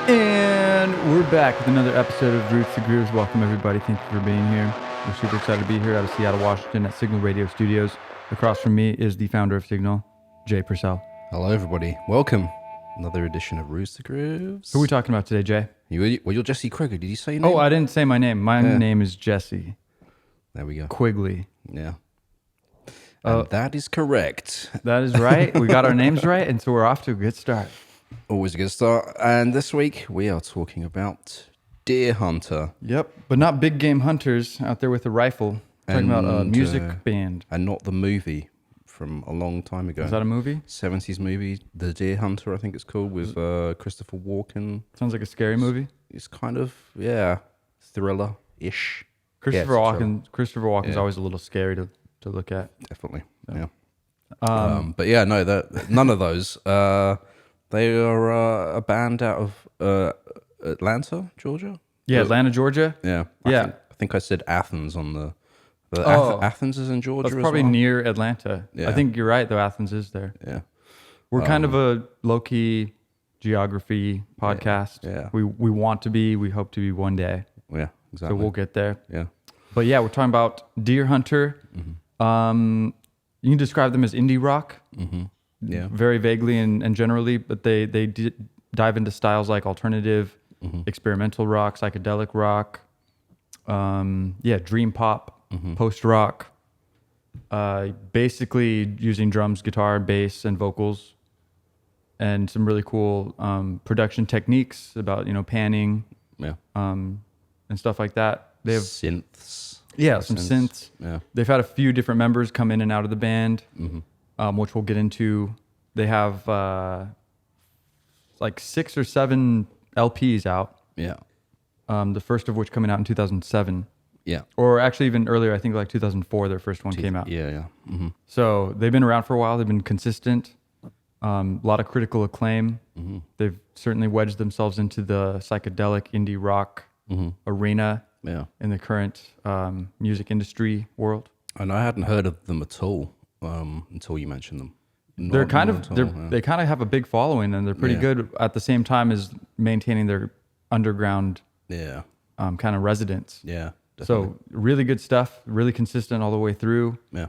And we're back with another episode of Roots to Grooves. Welcome, everybody. Thank you for being here. We're super excited to be here out of Seattle, Washington at Signl Radio Studios. Across from me is the founder of Signl, Jay Purcell. Hello, everybody. Welcome. Another edition of Roots to Grooves. Who are we talking about today, Jay? You're Jesse Quigley. Did you say your name? Oh, I didn't say my name. My name is Jesse. There we go. Quigley. Yeah. And that is correct. That is right. We got our names right, and so we're off to a good start. Always a good start. And this week we are talking about Deerhunter. Yep, but not big game hunters out there with a rifle. Talking about a music band. And not the movie from a long time ago. Is that a movie? 70s movie, The Deerhunter, I think it's called, with Christopher Walken. Sounds like a scary movie. It's kind of, thriller-ish. Christopher Walken's always a little scary to look at. Definitely, yeah. But yeah, no, none of those. They are a band out of Atlanta, Georgia. Yeah, Atlanta, Georgia. Yeah, I think I said Athens on the. Athens is in Georgia. That's probably near Atlanta. Yeah. I think you're right, though. Athens is there. Yeah, we're kind of a low-key geography podcast. Yeah. We want to be. We hope to be one day. Yeah, exactly. So we'll get there. Yeah. But yeah, we're talking about Deerhunter. Mm-hmm. You can describe them as indie rock. Mm-hmm. Yeah. Very vaguely and generally, but they dive into styles like alternative, experimental rock, psychedelic rock, dream pop, post rock. Basically using drums, guitar, bass, and vocals, and some really cool production techniques about panning, and stuff like that. They have synths. Yeah, some synths. Yeah. They've had a few different members come in and out of the band, which we'll get into. They have like 6 or 7 LPs out. Yeah. The first of which coming out in 2007. Yeah. Or actually even earlier, I think like 2004, their first one came out. Yeah, yeah. Mm-hmm. So they've been around for a while. They've been consistent. A lot of critical acclaim. Mm-hmm. They've certainly wedged themselves into the psychedelic indie rock arena in the current music industry world. And I hadn't heard of them at all until you mentioned them. They kind of have a big following, and they're pretty good at the same time as maintaining their underground kind of residence. Yeah, definitely. So really good stuff, really consistent all the way through. Yeah.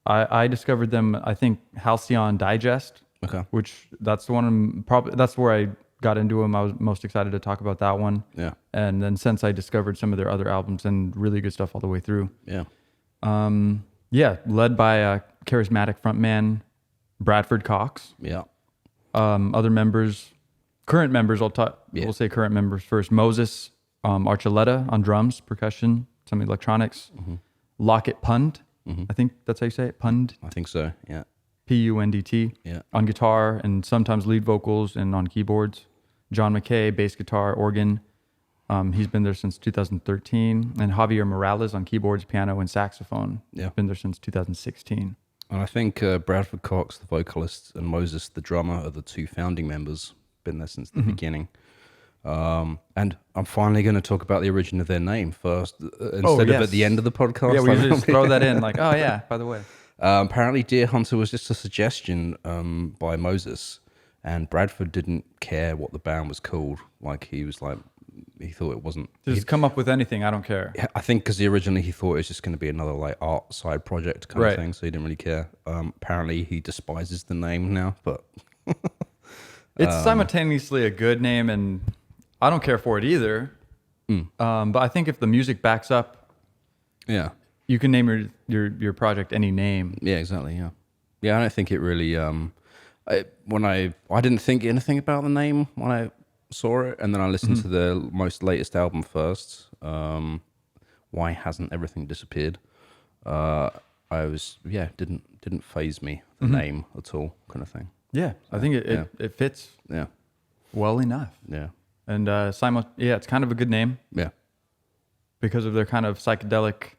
I discovered them, I think, Halcyon Digest. Okay. Which that's the one that's where I got into them. I was most excited to talk about that one. Yeah. And then since I discovered some of their other albums, and really good stuff all the way through. Yeah. Led by a charismatic frontman, Bradford Cox. Yeah. Other members, current members, we'll say current members first. Moses Archuleta on drums, percussion, some electronics. Lockett Pund, I think that's how you say it, Pund. I think so, yeah. Pundt, on guitar and sometimes lead vocals and on keyboards. John McKay, bass guitar, organ. He's been there since 2013. And Javier Morales on keyboards, piano, and saxophone. Yeah. Been there since 2016. And I think Bradford Cox, the vocalist, and Moses, the drummer, are the 2 founding members. Been there since the beginning. And I'm finally going to talk about the origin of their name first, instead of at the end of the podcast. Yeah, we usually just throw that in like, oh yeah, by the way. Apparently Deerhunter was just a suggestion by Moses, and Bradford didn't care what the band was called. Like he thought it wasn't. Just come up with anything, I don't care. I think because originally he thought it was just going to be another like art side project kind of thing, so he didn't really care. Apparently he despises the name now, but it's simultaneously a good name, and I don't care for it either. But I think if the music backs up, you can name your project any name. Yeah, exactly. Yeah. I don't think it really. I didn't think anything about the name when I saw it, and then I listened to the most latest album first. Why hasn't everything disappeared? I was didn't faze me the name at all, kind of thing. Yeah, I think it fits. Yeah. Well enough. Yeah. And it's kind of a good name. Yeah. Because of their kind of psychedelic,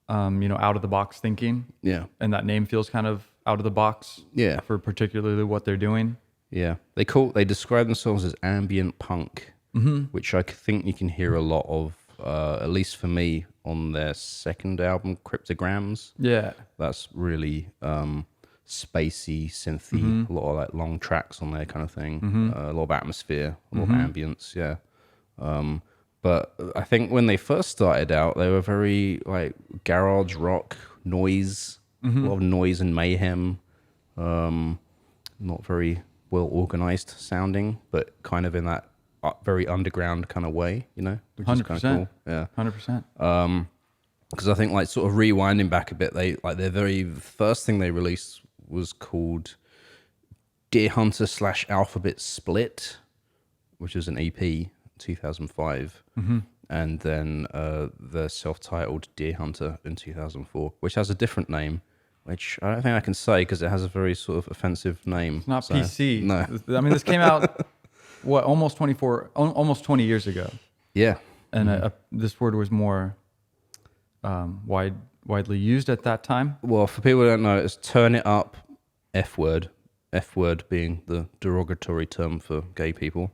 out of the box thinking. Yeah. And that name feels kind of out of the box. Yeah. For particularly what they're doing. Yeah. They describe themselves as ambient punk, which I think you can hear a lot of, at least for me, on their second album, Cryptograms. Yeah. That's really spacey, synthy, a lot of like long tracks on there kind of thing, a lot of atmosphere, a lot of ambience, yeah. But I think when they first started out, they were very like garage rock, noise, a lot of noise and mayhem, not very well organized sounding, but kind of in that very underground kind of way, you know, which 100%. is kind of cool. Yeah, 100%. because I think like sort of rewinding back a bit, they like their very first thing they released was called Deerhunter / Alphabet Split, which was an EP, 2005, and then the self-titled Deerhunter in 2004, which has a different name, which I don't think I can say because it has a very sort of offensive name. It's not PC. No, I mean, this came out almost 20 years ago. Yeah, and this word was more widely used at that time. Well, for people who don't know, it's turn it up, F word. F word being the derogatory term for gay people.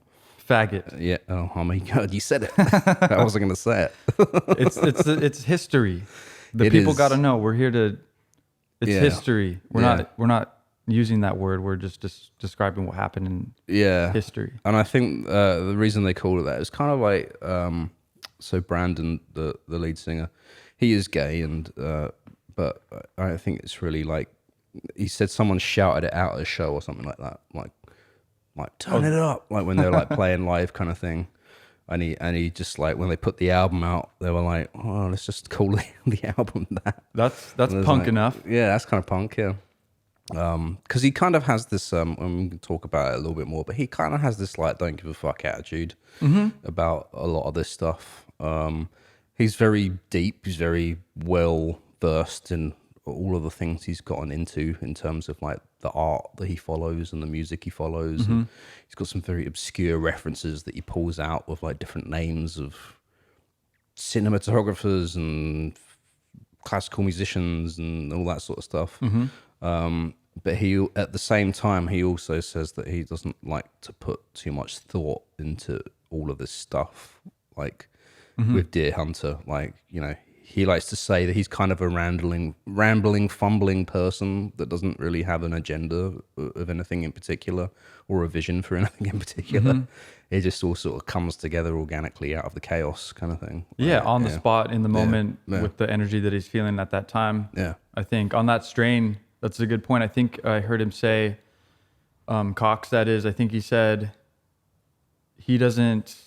Faggot. Yeah. Oh my God, you said it. I wasn't going to say it. It's history. The people got to know we're here to. It's history. We're not using that word. We're just describing what happened in history. And I think the reason they call it that is kind of like so Brandon, the lead singer, he is gay, and but I think it's really like he said someone shouted it out at a show or something like that, like turn it up, like when they're like playing live kind of thing. And he just like when they put the album out, they were like, oh, let's just call the album that. That's punk like, enough. Yeah, that's kind of punk. Yeah. Because he kind of has this. And we can talk about it a little bit more, but he kind of has this like don't give a fuck attitude about a lot of this stuff. He's very deep. He's very well versed in all of the things he's gotten into in terms of like the art that he follows and the music he follows. And he's got some very obscure references that he pulls out with like different names of cinematographers and classical musicians and all that sort of stuff. But he, at the same time, he also says that he doesn't like to put too much thought into all of this stuff. Like with Deerhunter, like, you know, he likes to say that he's kind of a rambling, fumbling person that doesn't really have an agenda of anything in particular or a vision for anything in particular. It just all sort of comes together organically out of the chaos kind of thing. Yeah, on the spot, in the moment, with the energy that he's feeling at that time. Yeah. I think on that strain, that's a good point. I think I heard him say, Cox, that is, I think he said he doesn't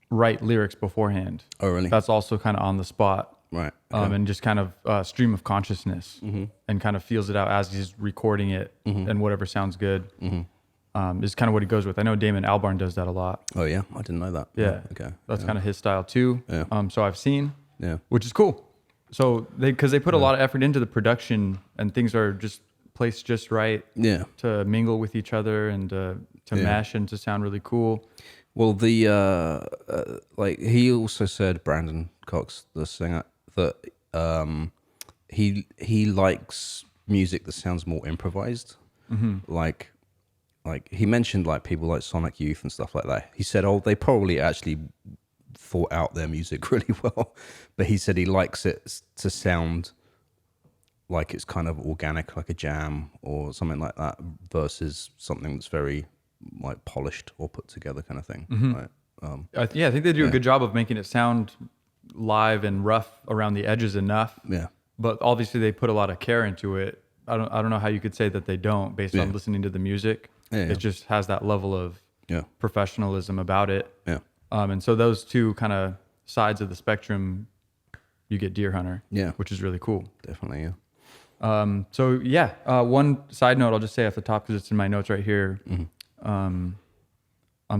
write lyrics beforehand. Oh, really? That's also kind of on the spot. Right. Okay. And just kind of stream of consciousness and kind of feels it out as he's recording it and whatever sounds good is kind of what he goes with. I know Damon Albarn does that a lot. Oh, yeah? I didn't know that. Yeah. Okay. That's kind of his style too. Yeah. So I've seen, which is cool. So because they put a lot of effort into the production and things are just placed just right to mingle with each other and to mesh and to sound really cool. Well, the like he also said, Brandon Cox, the singer, that he likes music that sounds more improvised. Like he mentioned like people like Sonic Youth and stuff like that. He said, oh, they probably actually thought out their music really well, but he said he likes it to sound like it's kind of organic, like a jam or something like that, versus something that's very like polished or put together kind of thing. Right? I think they do a good job of making it sound live and rough around the edges enough. Yeah. But obviously they put a lot of care into it. I don't know how you could say that they don't based on listening to the music. It just has that level of professionalism about it. Yeah. And so those two kind of sides of the spectrum, you get Deerhunter. Yeah. Which is really cool. Definitely. Yeah. One side note I'll just say off the top because it's in my notes right here. I'm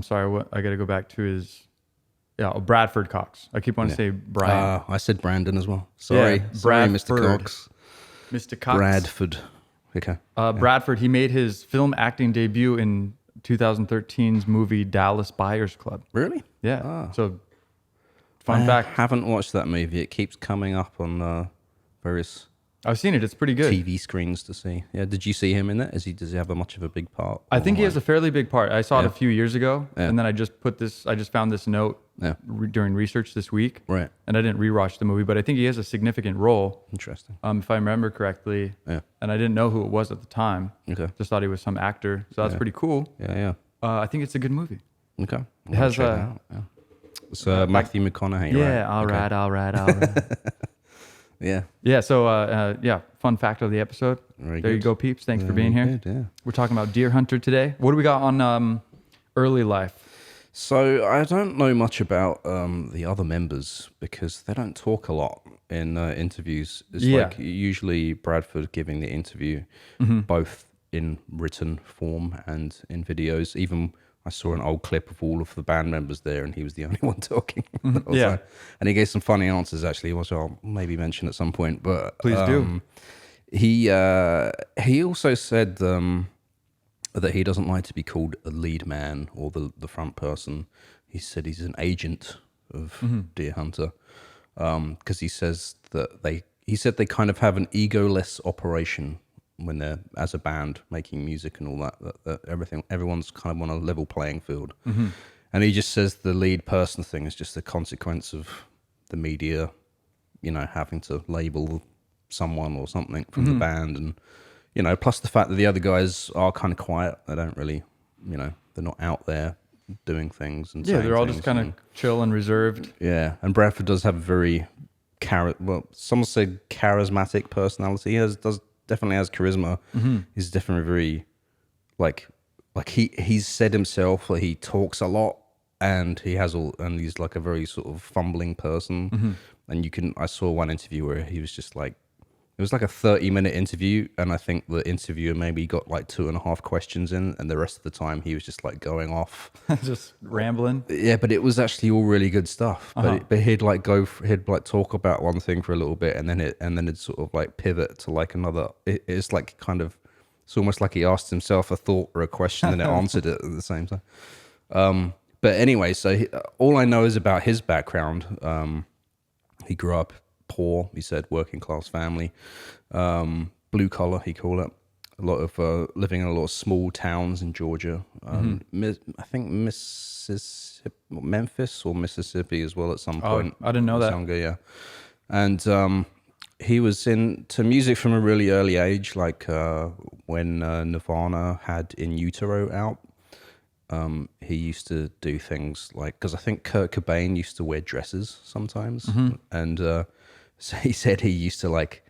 sorry, what I got to go back to is Bradford Cox. I keep wanting to say Brian. I said Brandon as well. Sorry, Mr. Cox. Mr. Cox. Bradford. Okay. Bradford. He made his film acting debut in 2013's movie Dallas Buyers Club. Really? Yeah. So, fun fact. I haven't watched that movie. It keeps coming up on various I've seen it. It's pretty good. TV screens to see. Yeah, did you see him in that? Does he have much of a big part? I think he has a fairly big part. I saw it Yeah. a few years ago, Yeah. and then I just found this note Yeah. during research this week, Right. and I didn't rewatch the movie, but I think he has a significant role, Interesting. if I remember correctly. Yeah. And I didn't know who it was at the time. Okay. Just thought he was some actor, so that's pretty cool. Yeah. I think it's a good movie. Okay. It has It's Matthew McConaughey, yeah, right? all Okay. right. Yeah. Yeah, so fun fact of the episode. Very there you good. go, peeps. Thanks for being here. Good, yeah. We're talking about Deerhunter today. What do we got on early life? So I don't know much about the other members because they don't talk a lot in interviews. It's like usually Bradford giving the interview both in written form and in videos. Even I saw an old clip of all of the band members there, and he was the only one talking. Yeah. And he gave some funny answers, actually, which I'll maybe mention at some point. But Please do. He also said that he doesn't like to be called a lead man or the front person. He said he's an agent of Deerhunter because he says that they kind of have an egoless operation when they're as a band making music and all that everyone's kind of on a level playing field. And he just says the lead person thing is just a consequence of the media, having to label someone or something from the band, and plus the fact that the other guys are kind of quiet. They don't really, they're not out there doing things and saying They're all things just kind of chill and reserved. Yeah, and Bradford does have a very some say charismatic personality. He definitely has charisma. He's definitely very like he's said himself that he talks a lot, and he's like a very sort of fumbling person. And I saw one interview where he was just like, it was like a 30-minute interview, and I think the interviewer maybe got like 2.5 questions in, and the rest of the time he was just like going off, Just rambling. Yeah, but it was actually all really good stuff. But he'd like talk about one thing for a little bit, and then it'd sort of like pivot to like another. It's like it's almost like he asked himself a thought or a question, and it answered it at the same time. But anyway, so all I know is about his background. He grew up poor, he said, working class family, blue collar, he called it. A lot of living in a lot of small towns in Georgia. I think Mississippi, Memphis or Mississippi as well at some point. I didn't know that. Younger, yeah. And he was into music from a really early age, like when Nirvana had In Utero out. He used to do things like, because I think Kurt Cobain used to wear dresses sometimes, and so he said he used to like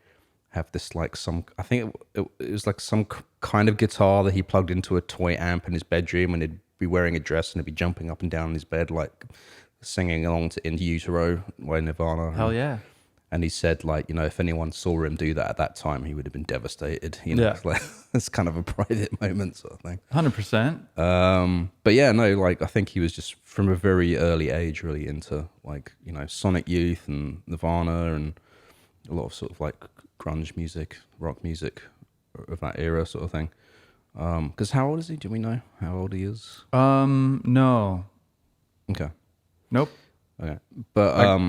have this like I think it was like some kind of guitar that he plugged into a toy amp in his bedroom, and he'd be wearing a dress and he'd be jumping up and down in his bed like singing along to In Utero by Nirvana. Hell yeah. And he said, like, if anyone saw him do that at that time, he would have been devastated. Yeah. It's kind of a private moment sort of thing. 100%. But yeah, no, like, I think he was just from a very early age really into, like, Sonic Youth and Nirvana and a lot of sort of, like, grunge music, rock music of that era sort of thing. Because how old is he? Do we know how old he is? No. Okay. Nope. Okay. But,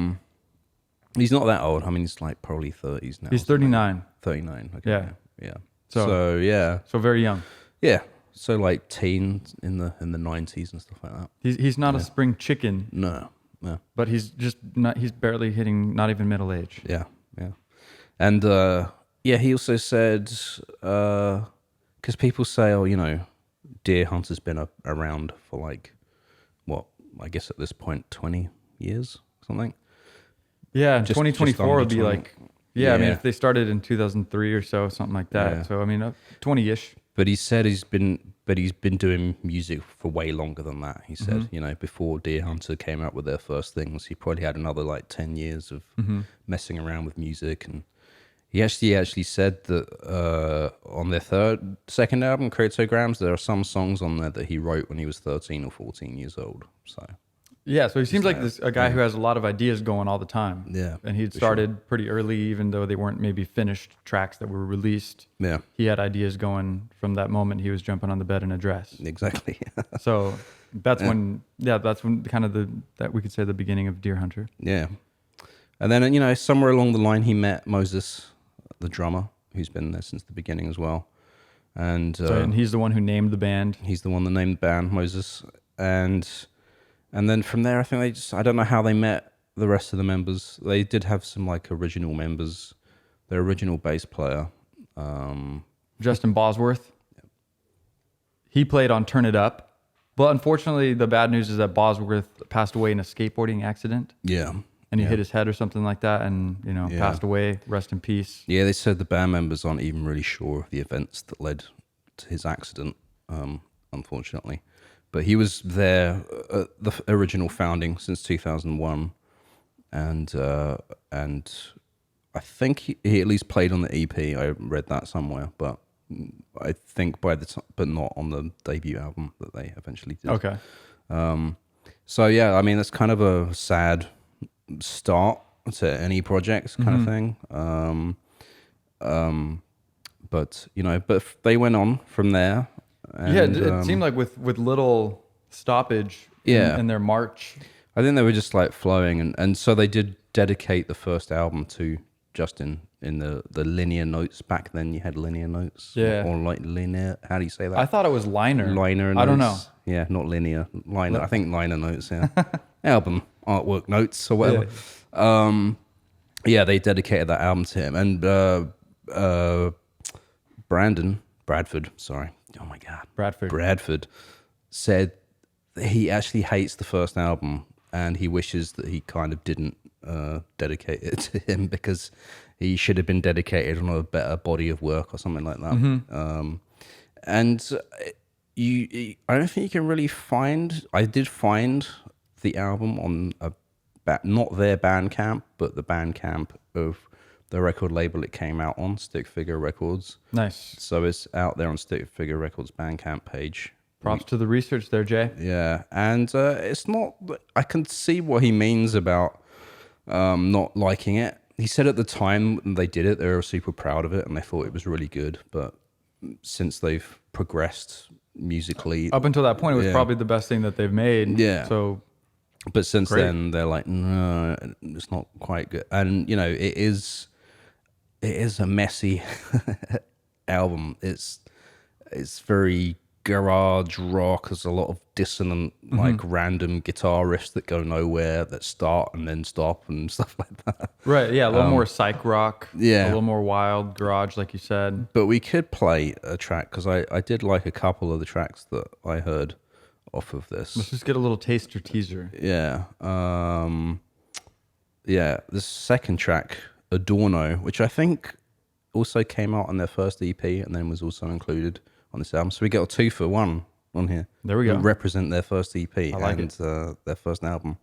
he's not that old. I mean, he's like probably 30s now. He's 39. 39. Okay. Yeah. Yeah. So yeah. So very young. Yeah. So like teens in the 90s and stuff like that. He's not a spring chicken. No. But he's just not. He's barely hitting not even middle age. Yeah. And he also said because people say, Deerhunter's been around for like what I guess at this point 20 years or something. Yeah, Just 2024 would be 20. like, I mean, Yeah. if they started in 2003 or so, something like that. Yeah. So, I mean, 20-ish. But he said he's been doing music for way longer than that. He said, before Deerhunter came out with their first things, he probably had another like 10 years of messing around with music. And he actually said that on their second album, Cryptograms, there are some songs on there that he wrote when he was 13 or 14 years old. So Yeah, so he seems like a guy who has a lot of ideas going all the time. Yeah, And he'd started pretty early, even though they weren't maybe finished tracks that were released. Yeah. He had ideas going from that moment he was jumping on the bed in a dress. Exactly. So that's when kind of that we could say the beginning of Deerhunter. Yeah. And then, somewhere along the line, he met Moses the drummer, who's been there since the beginning as well. And and he's the one who named the band. he's the one that named the band, Moses. And then from there, I think I don't know how they met the rest of the members. They did have some like original members. Their original bass player, Justin Bosworth. He played on Turn It Up. But unfortunately, the bad news is that Bosworth passed away in a skateboarding accident. Yeah. And he hit his head or something like that and, passed away. Rest in peace. Yeah, they said the band members aren't even really sure of the events that led to his accident, unfortunately. But he was there at the original founding since 2001. And I think he at least played on the EP. I read that somewhere, but I think but not on the debut album that they eventually did. Okay. So yeah, I mean, that's kind of a sad start to any project kind of thing. But they went on from there. And, it seemed like with little stoppage in their march. I think they were just like flowing, and so they did dedicate the first album to Justin in the linear notes. Back then you had linear notes, or like linear. How do you say that? I thought it was liner. Liner notes. I don't know. Yeah, not linear. Liner. I think liner notes. Yeah, album artwork notes or whatever. Yeah, they dedicated that album to him, and Bradford. Sorry. Oh my God. Bradford said he actually hates the first album, and he wishes that he kind of didn't dedicate it to him because he should have been dedicated on a better body of work or something like that. And I don't think you can really find. I did find the album on not their Bandcamp, but the Bandcamp of the record label it came out on, Stick Figure Records. Nice. So it's out there on Stick Figure Records Bandcamp page. Props to the research there, Jay. Yeah, and it's not. I can see what he means about not liking it. He said at the time when they did it, they were super proud of it and they thought it was really good. But since they've progressed musically, up until that point, it was probably the best thing that they've made. Yeah. So, but since then, they're like, no, it's not quite good. And it is a messy album. It's very garage rock. There's a lot of dissonant, like random guitar riffs that go nowhere, that start and then stop and stuff like that. Right, yeah, a little more psych rock. Yeah. A little more wild garage, like you said. But we could play a track, because I did like a couple of the tracks that I heard off of this. Let's just get a little taster teaser. Yeah. The second track, Adorno, which I think also came out on their first EP and then was also included on this album. So we got a 2-for-1 on here. There we go. Represent their first EP and their first album.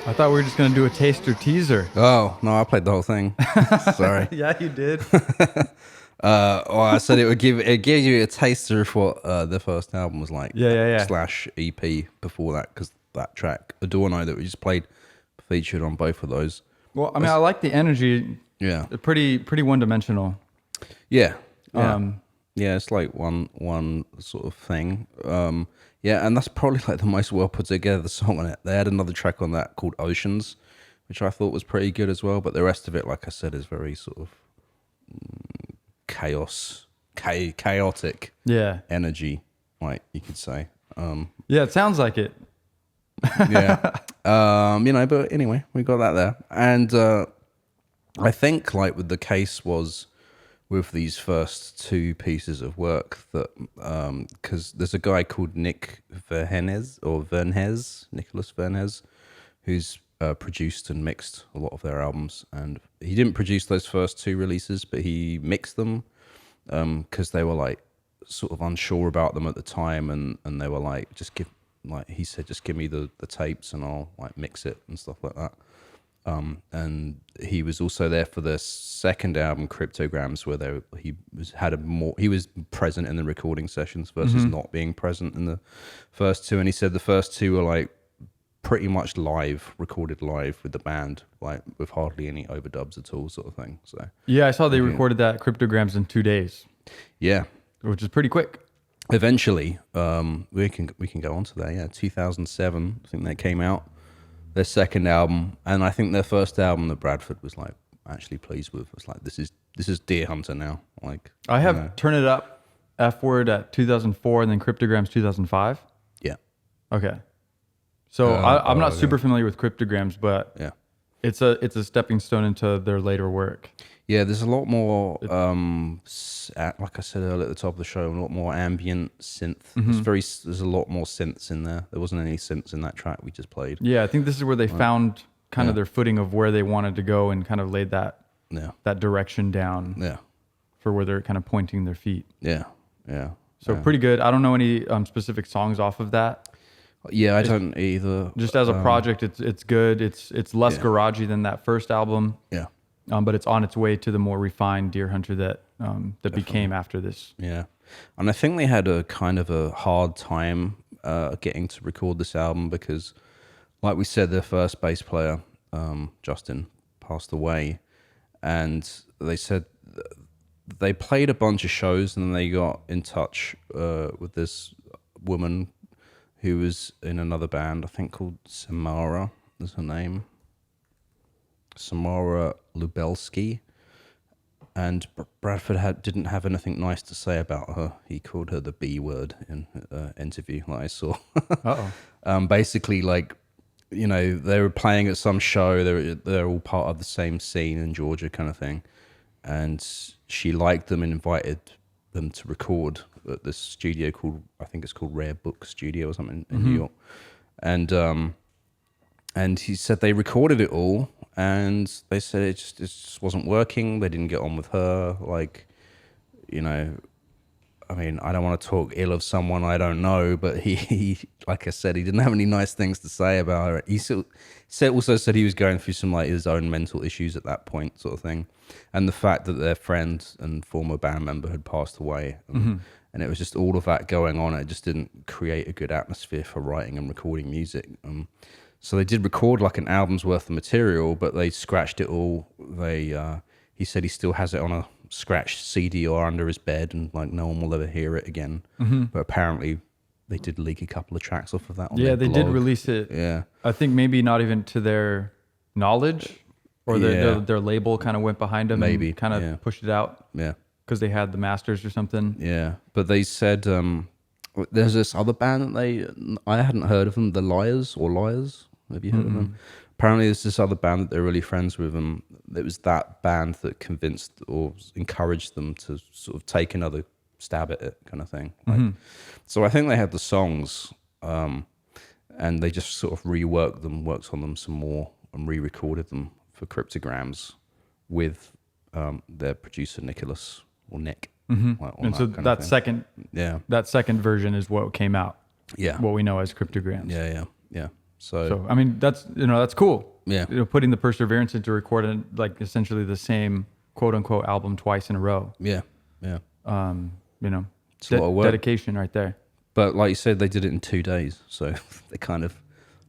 I thought we were just gonna do a taster teaser. Oh no, I played the whole thing. Sorry. Yeah, you did. Well, I said it gives you a taster of what the first album was like. Yeah. Slash EP before that, because that track Adorno that we just played featured on both of those. Well, I mean, I like the energy. Yeah. Pretty one dimensional. Yeah. Yeah, it's like one sort of thing. Yeah, and that's probably like the most well put together song on it. They had another track on that called Oceans, which I thought was pretty good as well. But the rest of it, like I said, is very sort of chaotic. Yeah. Energy, like you could say. Yeah, it sounds like it. Yeah. But anyway, we got that there. And I think like with the case was with these first two pieces of work that because there's a guy called Nicholas Vernes, who's produced and mixed a lot of their albums, and he didn't produce those first two releases, but he mixed them because they were like sort of unsure about them at the time, and they were like, he said, just give me the tapes and I'll like mix it and stuff like that. And he was also there for the second album, Cryptograms, where he was present in the recording sessions versus not being present in the first two. And he said the first two were like pretty much recorded live with the band, like with hardly any overdubs at all, sort of thing. So yeah, I saw they recorded that Cryptograms in 2 days. Yeah, which is pretty quick. Eventually, we can go on to that. Yeah, 2007, I think that came out. Their second album, and I think their first album that Bradford was like actually pleased with. Was like, this is Deerhunter now. Like I have Turn It Up, F Word at 2004, and then Cryptograms 2005. Yeah. Okay. So I'm not super familiar with Cryptograms, but yeah, it's a stepping stone into their later work. Yeah, there's a lot more, like I said earlier at the top of the show, a lot more ambient synth. There's a lot more synths in there. There wasn't any synths in that track we just played. Yeah, I think this is where they found kind of their footing of where they wanted to go and kind of laid that direction down. Yeah, for where they're kind of pointing their feet. Yeah. So pretty good. I don't know any specific songs off of that. Yeah, I don't either. Just as a project, it's good. It's less garagey than that first album. Yeah. But it's on its way to the more refined Deerhunter that became after this. Yeah. And I think they had a kind of a hard time getting to record this album because, like we said, their first bass player, Justin, passed away. And they said they played a bunch of shows and then they got in touch with this woman who was in another band, I think called Samara, is her name. Samara Lubelski, and Bradford didn't have anything nice to say about her. He called her the B word in an interview that I saw. Basically, like, you know, they were playing at some show. They're all part of the same scene in Georgia, kind of thing, and she liked them and invited them to record at this studio I think it's called Rare Book Studio or something in New York, and he said they recorded it all. And they said it just wasn't working. They didn't get on with her. Like, you know, I mean, I don't want to talk ill of someone I don't know, but he like I said, he didn't have any nice things to say about her. He also said he was going through some like his own mental issues at that point, sort of thing. And the fact that their friend and former band member had passed away, and it was just all of that going on. It just didn't create a good atmosphere for writing and recording music. So they did record like an album's worth of material, but they scratched it all. He said he still has it on a scratched CD or under his bed, and like no one will ever hear it again. But apparently, they did leak a couple of tracks off of that. Yeah, they did release it. Yeah, I think maybe not even to their knowledge, or their label kind of went behind them, maybe and kind of pushed it out. Yeah, because they had the masters or something. Yeah, but they said there's this other band that I hadn't heard of them, the Liars. Have you heard of them? Apparently there's this other band that they're really friends with, and it was that band that convinced or encouraged them to sort of take another stab at it, kind of thing. So I think they had the songs, and they just sort of worked on them some more, and re-recorded them for Cryptograms with their producer Nicholas or Nick. And so that second version is what came out. Yeah, what we know as Cryptograms. Yeah. So I mean, that's cool. Yeah. Putting the perseverance into recording like essentially the same quote unquote album twice in a row. Yeah. It's a lot of work. Dedication right there. But like you said, they did it in 2 days. So they kind of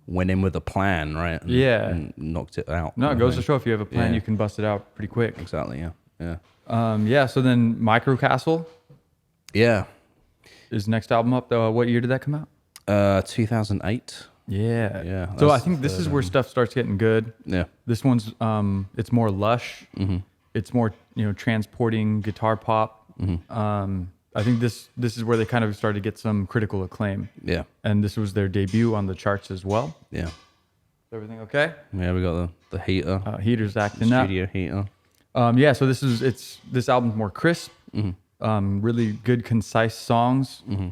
went in with a plan, right? And knocked it out. No, it goes to show if you have a plan, you can bust it out pretty quick. Exactly, yeah. So then Microcastle is next album up. What year did that come out? 2008. Yeah. So I think this is where stuff starts getting good. Yeah. This one's it's more lush. Mm-hmm. It's more transporting guitar pop. Mm-hmm. I think this is where they kind of started to get some critical acclaim. Yeah. And this was their debut on the charts as well. Yeah. Is everything okay? Yeah, we got the heater. Heater's acting up. Studio heater. So this album's more crisp. Mm-hmm. Really good, concise songs. Mm-hmm.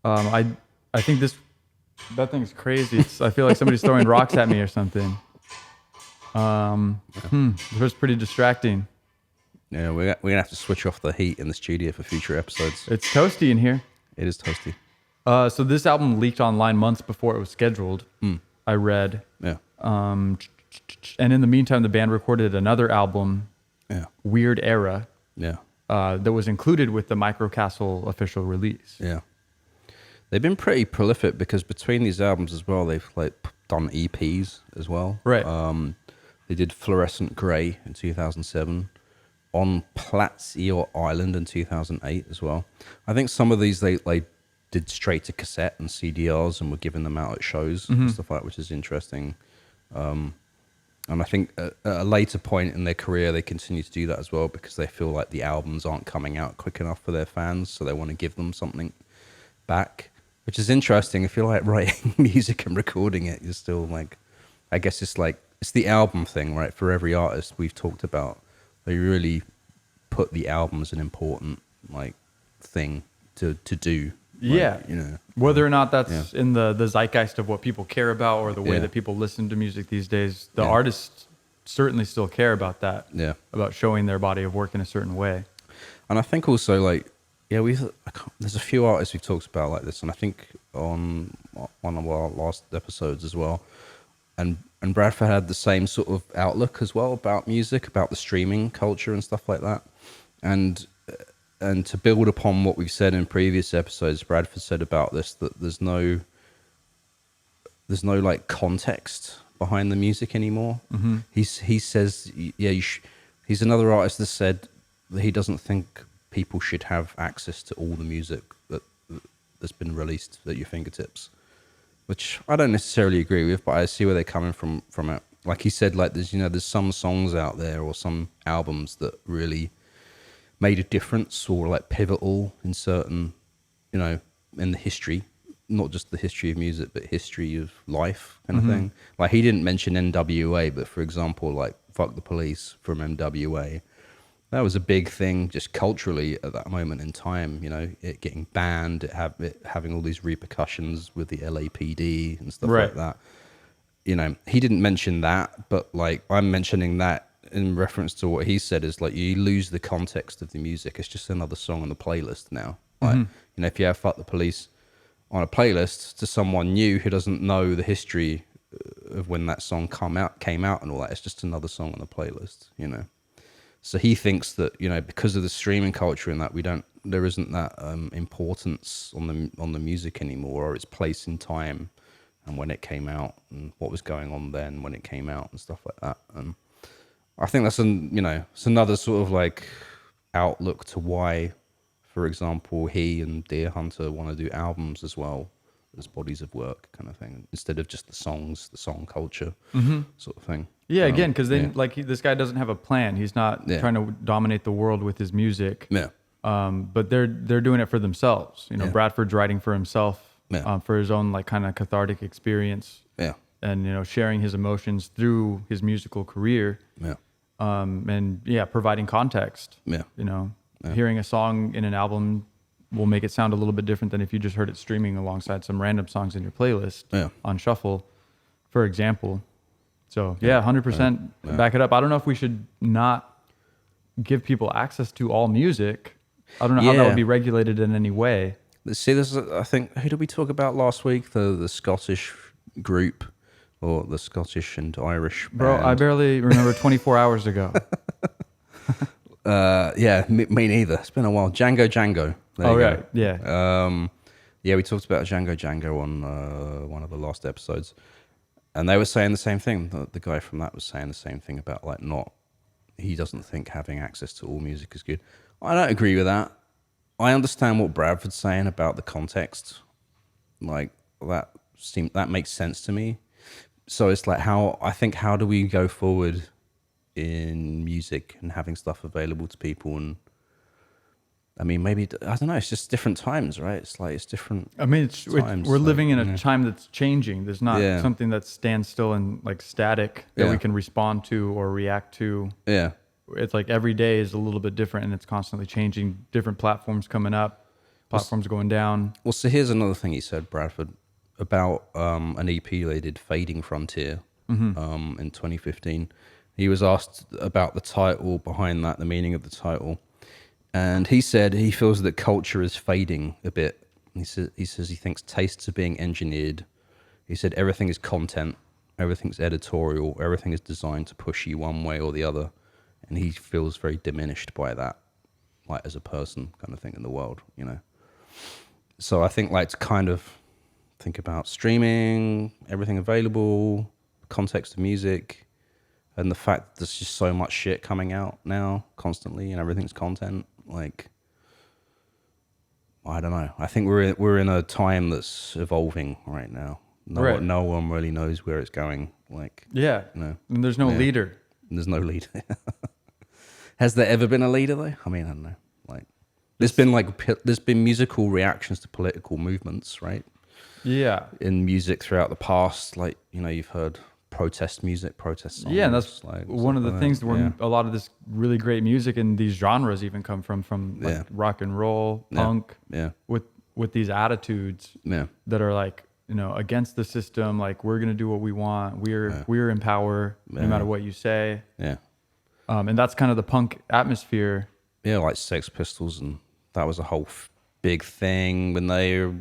I think that thing's crazy. I feel like somebody's throwing rocks at me or something. It was pretty distracting. Yeah, we're gonna have to switch off the heat in the studio for future episodes. It's toasty in here. It is toasty. So this album leaked online months before it was scheduled. I read. Yeah. And in the meantime, the band recorded another album, Weird Era. Yeah. That was included with the Microcastle official release. Yeah. They've been pretty prolific because between these albums as well, they've done EPs as well. Right. They did Fluorescent Grey in 2007, On Platsio Island in 2008 as well. I think some of these they did straight to cassette and CDRs and were giving them out at shows and stuff like that, which is interesting. And I think at a later point in their career, they continue to do that as well because they feel like the albums aren't coming out quick enough for their fans, so they want to give them something back, which is interesting. If you're writing music and recording it, you're still I guess it's the album thing, right? For every artist we've talked about, they really put the album as an important thing to do. Yeah. Whether or not that's in the zeitgeist of what people care about or the way that people listen to music these days, the artists certainly still care about that. Yeah. About showing their body of work in a certain way. And I think also there's a few artists we've talked about like this, and I think on one of our last episodes as well. And Bradford had the same sort of outlook as well about music, about the streaming culture and stuff like that. And to build upon what we've said in previous episodes, Bradford said about this that there's no context behind the music anymore. Mm-hmm. He says, he's another artist that said that he doesn't think people should have access to all the music that's been released at your fingertips, which I don't necessarily agree with, but I see where they're coming from it. Like he said, there's some songs out there or some albums that really made a difference or pivotal in certain, in the history, not just the history of music, but history of life kind of thing. He didn't mention NWA, but for example, Fuck the Police from NWA, that was a big thing just culturally at that moment in time, it getting banned, it having all these repercussions with the LAPD and stuff like that. He didn't mention that, but I'm mentioning that in reference to what he said is you lose the context of the music. It's just another song on the playlist now. If you have Fuck the Police on a playlist to someone new who doesn't know the history of when that song came out and all that, it's just another song on the playlist, So he thinks that, because of the streaming culture and that there isn't that importance on the music anymore, or its place in time and when it came out and what was going on then when it came out and stuff like that. And I think that's it's another sort of outlook to why, for example, he and Deerhunter want to do albums as well as bodies of work kind of thing, instead of just the songs, the song culture sort of thing. Yeah, again, because this guy doesn't have a plan. He's not trying to dominate the world with his music. Yeah. But they're doing it for themselves. Bradford's writing for himself, for his own kind of cathartic experience. Yeah. And sharing his emotions through his musical career. Yeah. And providing context. Yeah. Hearing a song in an album will make it sound a little bit different than if you just heard it streaming alongside some random songs in your playlist on shuffle, for example. So 100% back it up. I don't know if we should not give people access to all music. I don't know how that would be regulated in any way. See, this is, I think, who did we talk about last week? The Scottish group or the Scottish and Irish Bro, band. I barely remember 24 hours ago. Yeah, me neither. It's been a while. Django. There you Right. go. Yeah. Yeah, we talked about Django on one of the last episodes, and they were saying the same thing. The guy from that was saying the same thing about like he doesn't think having access to all music is good. I don't agree with that. I understand what Bradford's saying about the context. Like that makes sense to me. So it's like how do we go forward in music and having stuff available to people? And I mean, maybe I don't know. It's just different times, right? It's like it's different. I mean, times. we're Like, living in a time that's changing. There's not something that stands still and like static that we can respond to or react to. Yeah. It's like every day is a little bit different and it's constantly changing. Different platforms coming up, platforms going down. Well, so here's another thing he said, Bradford, about an EP they did, Fading Frontier, in 2015. He was asked about the title behind that, the meaning of the title. And he said he feels that culture is fading a bit. He says he thinks tastes are being engineered. He said everything is content, everything's editorial, everything is designed to push you one way or the other. And he feels very diminished by that, like as a person kind of thing in the world, you know. So I think like to kind of think about streaming, everything available, context of music, and the fact that there's just so much shit coming out now constantly and everything's content. Like, I don't know. I think we're in a time that's evolving right now. No one really knows where it's going. Like, yeah, you know, and there's no leader. There's no leader. Has there ever been a leader though? I mean, I don't know. Like, there's been musical reactions to political movements, right? Yeah. In music throughout the past, like, you know, you've heard protest songs. Yeah, and that's like one of the things where a lot of this really great music and these genres even come from like rock and roll, punk, with these attitudes that are like, you know, against the system, like we're gonna do what we want, we're in power no matter what you say. Yeah. And that's kind of the punk atmosphere. Yeah, like Sex Pistols, and that was a whole big thing when they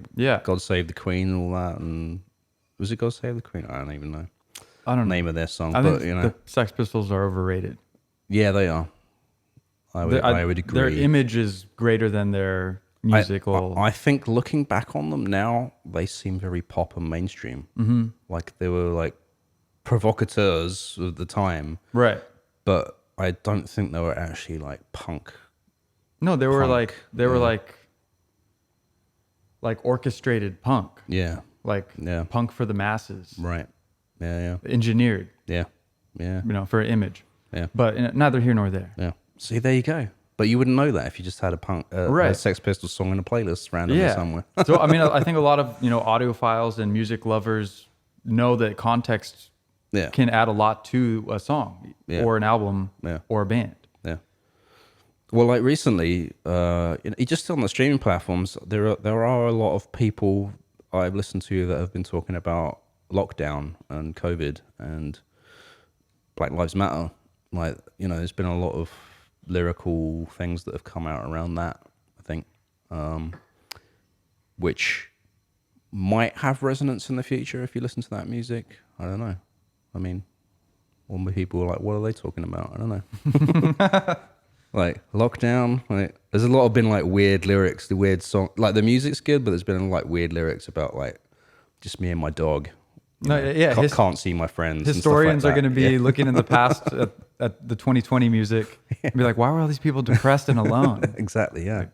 God Save the Queen and all that. And was it God Save the Queen? I don't even know. I don't know name of their song, I but think you know, the Sex Pistols are overrated. Yeah, they are. I would agree. Their image is greater than their musical. I think looking back on them now, they seem very pop and mainstream. Mm-hmm. Like they were like provocateurs of the time, right? But I don't think they were actually like punk. No, they were like orchestrated punk. Yeah. Like punk for the masses. Right. Yeah. Engineered. Yeah. You know, for an image. Yeah. But neither here nor there. Yeah. See, there you go. But you wouldn't know that if you just had a Sex Pistols song in a playlist randomly somewhere. So, I mean, I think a lot of, you know, audiophiles and music lovers know that context can add a lot to a song or an album or a band. Yeah. Well, like recently, just on the streaming platforms, there are a lot of people I've listened to that have been talking about lockdown and COVID and Black Lives Matter. Like, you know, there's been a lot of lyrical things that have come out around that, I think, which might have resonance in the future if you listen to that music. I don't know. I mean, one of people are like, what are they talking about? I don't know. Like lockdown, like there's a lot of been like weird lyrics, the weird song, like the music's good, but there's been like weird lyrics about like just me and my dog. Can't see my friends. Historians like are going to be looking in the past at the 2020 music and be like, why were all these people depressed and alone? Exactly. Yeah.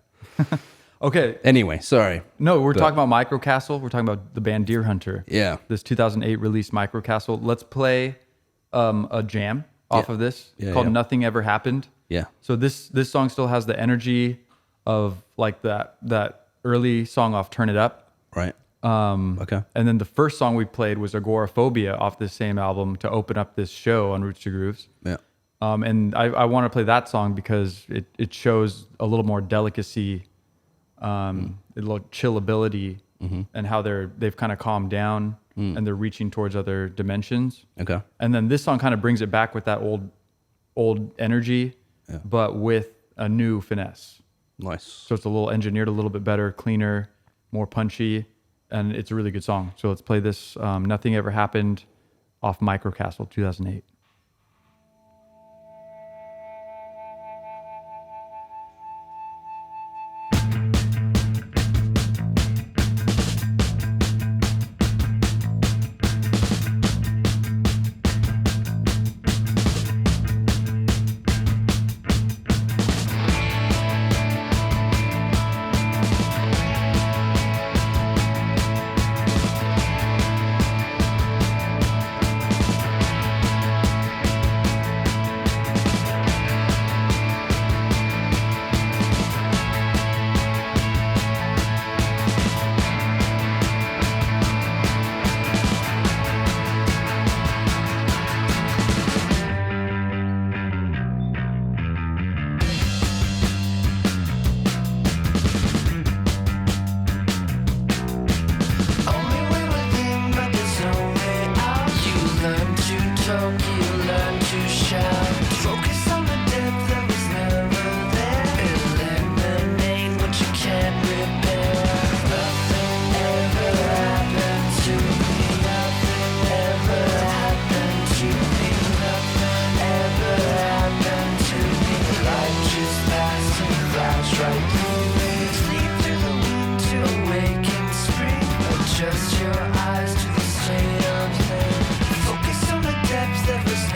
Okay. Anyway, sorry. No, we're talking about Microcastle. We're talking about the band Deerhunter. Yeah. This 2008 release Microcastle. Let's play a jam off of this called Nothing Ever Happened. Yeah. So this song still has the energy of like that early song off Turn It Up. Right. Okay. And then the first song we played was Agoraphobia off this same album to open up this show on Roots to Grooves. Yeah. And I want to play that song because it shows a little more delicacy, a little chillability, and how they've kind of calmed down and they're reaching towards other dimensions. Okay. And then this song kind of brings it back with that old energy, but with a new finesse. Nice. So it's a little engineered a little bit better, cleaner, more punchy, and it's a really good song. So let's play this Nothing Ever Happened off Microcastle 2008. Just your eyes to the state of play. Focus on the depths that was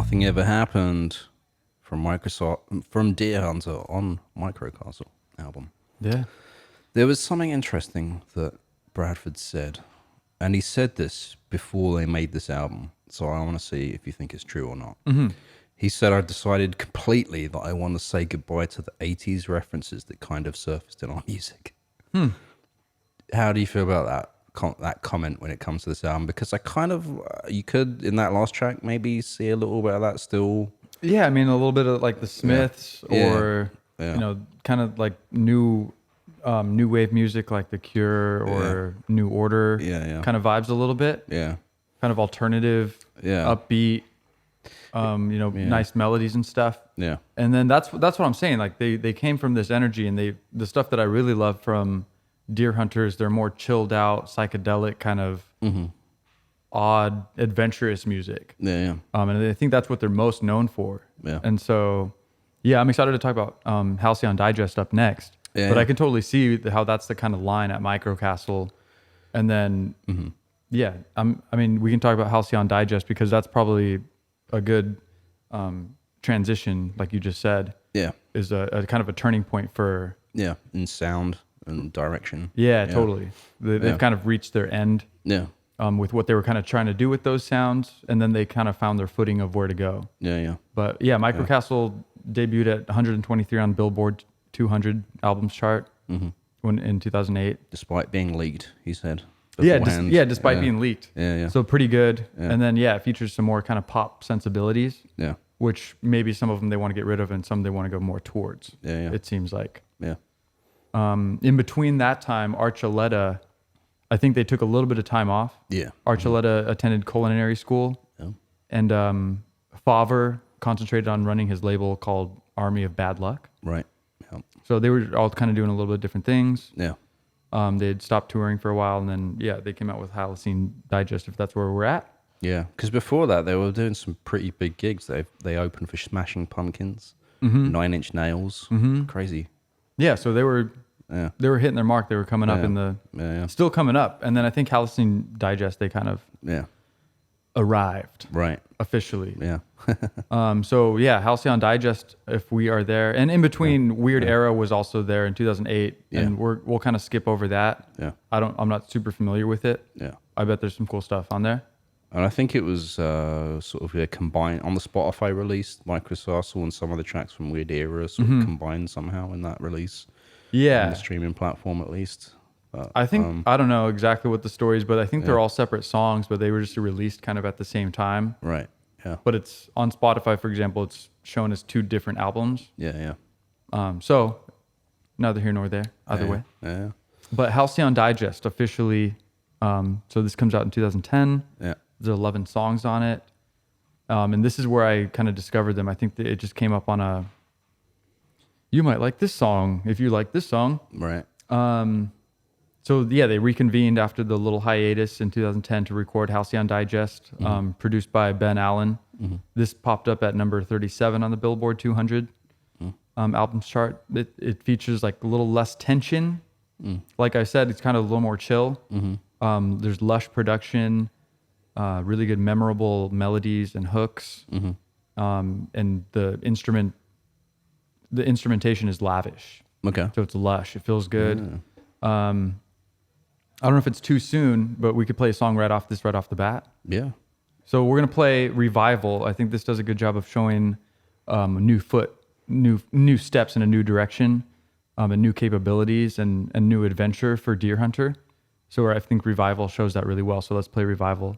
Nothing Ever Happened from Deerhunter on Microcastle album. Yeah. There was something interesting that Bradford said, and he said this before they made this album, so I want to see if you think it's true or not. Mm-hmm. He said, I decided completely that I want to say goodbye to the 80s references that kind of surfaced in our music. How do you feel about that comment when it comes to this album? Because I kind of, you could, in that last track, maybe see a little bit of that still. Yeah, I mean, a little bit of like the Smiths or, Yeah. you know, kind of like new wave music like The Cure or New Order kind of vibes a little bit. Yeah. Kind of alternative, upbeat, you know, nice melodies and stuff. Yeah. And then that's what I'm saying. Like they came from this energy, and the stuff that I really love from Deerhunter is they're more chilled out, psychedelic, kind of odd, adventurous music. Yeah. And I think that's what they're most known for. Yeah. And so, yeah, I'm excited to talk about Halcyon Digest up next. Yeah. But I can totally see how that's the kind of line at Microcastle. And then, I mean, we can talk about Halcyon Digest because that's probably a good transition, like you just said. Yeah. Is a kind of a turning point for... Yeah, in sound and direction. Yeah, totally. They've kind of reached their end. Yeah. With what they were kind of trying to do with those sounds, and then they kind of found their footing of where to go. Yeah. But yeah, Microcastle debuted at 123 on Billboard 200 albums chart in 2008. Despite being leaked, he said. Despite being leaked. Yeah. So pretty good. Yeah. And then it features some more kind of pop sensibilities. Yeah. Which maybe some of them they want to get rid of, and some they want to go more towards. Yeah. It seems like. Yeah. In between that time, Archuleta, I think they took a little bit of time off. Yeah. Archuleta attended culinary school. Yeah. And Favre concentrated on running his label called Army of Bad Luck. Right. Yeah. So they were all kind of doing a little bit different things. Yeah. They'd stopped touring for a while, and then, they came out with Halcyon Digest, if that's where we're at. Yeah, because before that, they were doing some pretty big gigs. They opened for Smashing Pumpkins, 9 Inch Nails. Crazy. Yeah, so they were hitting their mark. They were coming up still coming up. And then I think Halcyon Digest, they kind of arrived. Right. Officially. Yeah. Halcyon Digest, if we are there. And in between, Weird Era was also there in 2008. Yeah. And we'll kind of skip over that. Yeah. I'm not super familiar with it. Yeah. I bet there's some cool stuff on there. And I think it was sort of combined on the Spotify release, Microcastle and some of the tracks from Weird Era sort of combined somehow in that release. Yeah. On the streaming platform, at least. But, I think, I don't know exactly what the story is, but I think they're all separate songs, but they were just released kind of at the same time. Right. Yeah. But it's on Spotify, for example, it's shown as 2 different albums. Yeah. So neither here nor there, either way. Yeah. But Halcyon Digest officially, so this comes out in 2010. Yeah. There's 11 songs on it. And this is where I kind of discovered them. I think that it just came up on you might like this song if you like this song. Right. They reconvened after the little hiatus in 2010 to record Halcyon Digest, produced by Ben Allen. This popped up at number 37 on the Billboard 200 albums chart. It features like a little less tension. Like I said, it's kind of a little more chill. There's lush production, really good memorable melodies and hooks. And the instrumentation is lavish. Okay. So it's lush. It feels good. I don't know if it's too soon, but we could play a song right off the bat. Yeah. So we're gonna play Revival. I think this does a good job of showing new steps in a new direction, and new capabilities and new adventure for Deerhunter. So I think Revival shows that really well. So let's play Revival.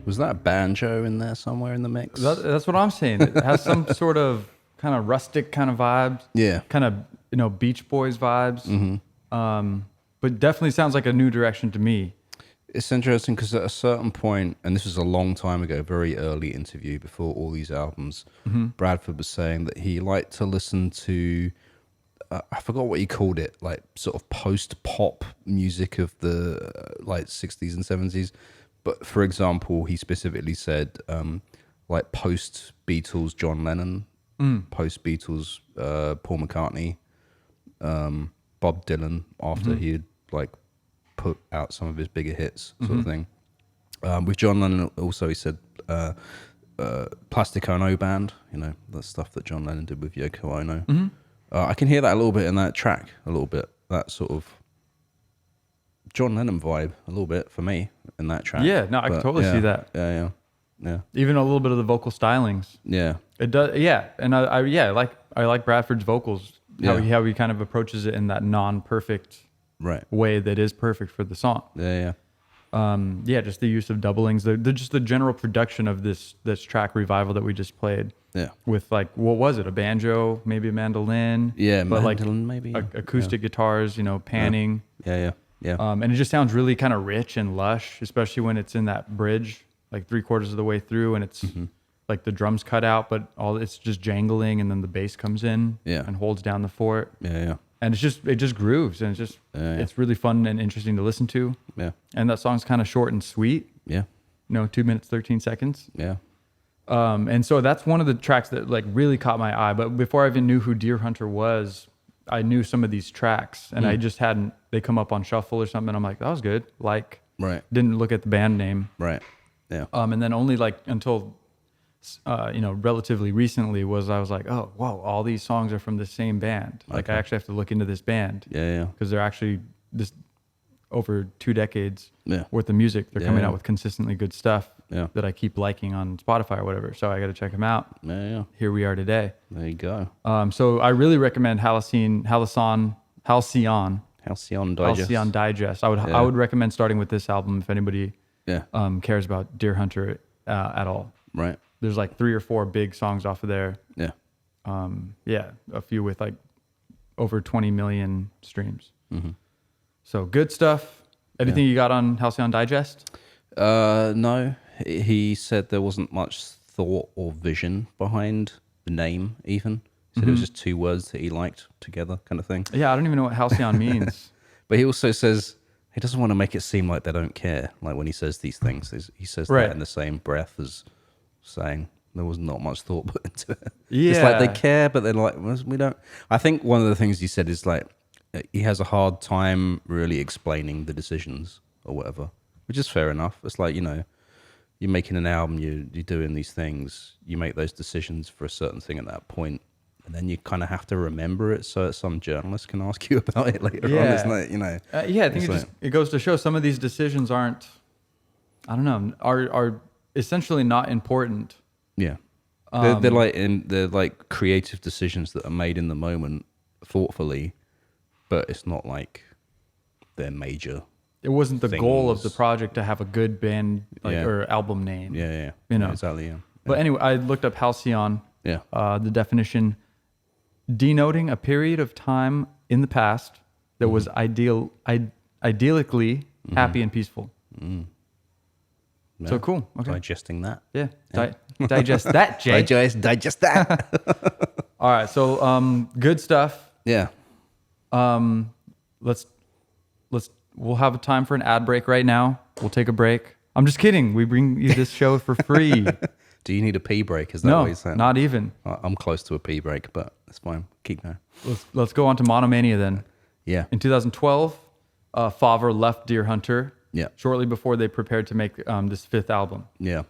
Was that a banjo in there somewhere in the mix? That's what I'm saying. It has some sort of kind of rustic kind of vibes. Yeah. Kind of Beach Boys vibes. But definitely sounds like a new direction to me. It's interesting because at a certain point, and this was a long time ago, very early interview before all these albums, Bradford was saying that he liked to listen to, I forgot what he called it, like sort of post-pop music of the like 60s and 70s. But for example, he specifically said like post-Beatles John Lennon, post-Beatles Paul McCartney, Bob Dylan after he had like put out some of his bigger hits sort of thing. With John Lennon also he said Plastic Ono Band, you know, the stuff that John Lennon did with Yoko Ono. I can hear that a little bit in that track, a little bit, that sort of John Lennon vibe a little bit for me in that track. Yeah, no, I can totally see that. Yeah. Even a little bit of the vocal stylings. Yeah. It does, yeah. And I like Bradford's vocals, how he kind of approaches it in that non-perfect way that is perfect for the song. Just the use of doublings, just the general production of this track Revival that we just played. Yeah. With like, what was it? A banjo, maybe a mandolin. Yeah, but mandolin like maybe. Acoustic guitars, you know, panning. Yeah. And it just sounds really kind of rich and lush, especially when it's in that bridge, like 3/4 of the way through, and it's like the drums cut out, but it's just jangling, and then the bass comes in and holds down the fort. And it just grooves, and it's really fun and interesting to listen to. And that song's kind of short and sweet. 2 minutes 13 seconds. And so that's one of the tracks that like really caught my eye. But before I even knew who Deerhunter was, I knew some of these tracks, and I just hadn't. They come up on shuffle or something. I'm like, that was good. Like, didn't look at the band name. And then only like until relatively recently I was like, oh, whoa, all these songs are from the same band. Like, I actually have to look into this band. Because they're actually this over 2 decades worth of music. They're coming out with consistently good stuff that I keep liking on Spotify or whatever. So I got to check them out. Here we are today. There you go. So I really recommend Halcyon Digest. I would recommend starting with this album if anybody cares about Deerhunter at all. There's like 3 or 4 big songs off of there. A few with like over 20 million streams. So good stuff. Anything you got on Halcyon Digest? No. He said there wasn't much thought or vision behind the name even. He said it was just 2 words that he liked together kind of thing. Yeah, I don't even know what Halcyon means. But he also says he doesn't want to make it seem like they don't care. Like when he says these things, he says that in the same breath as saying there was not much thought put into it. It's like they care, but they're like, we don't. I think one of the things he said is like he has a hard time really explaining the decisions or whatever, which is fair enough. It's like, you know, you're making an album, you're doing these things, you make those decisions for a certain thing at that point, and then you kind of have to remember it so that some journalist can ask you about it later on, isn't it? You know. I think it goes to show some of these decisions aren't, I don't know, are essentially not important. Yeah, they're like creative decisions that are made in the moment, thoughtfully, but it's not like they're major. It wasn't the goal of the project to have a good band or album name. You know exactly. Yeah. But anyway, I looked up Halcyon. The definition: denoting a period of time in the past that was idyllically happy and peaceful. So cool. Okay. Digesting that. Yeah. Digest that, Jay. Digest that. All right. So good stuff. Yeah. We'll have a time for an ad break right now. We'll take a break. I'm just kidding. We bring you this show for free. Do you need a pee break? Is that what you're saying? Not even. I'm close to a pee break, but it's fine. Keep going. Let's go on to Monomania then. Yeah. In 2012, Favre left Deerhunter. Yeah. Shortly before they prepared to make this 5th album. Yeah.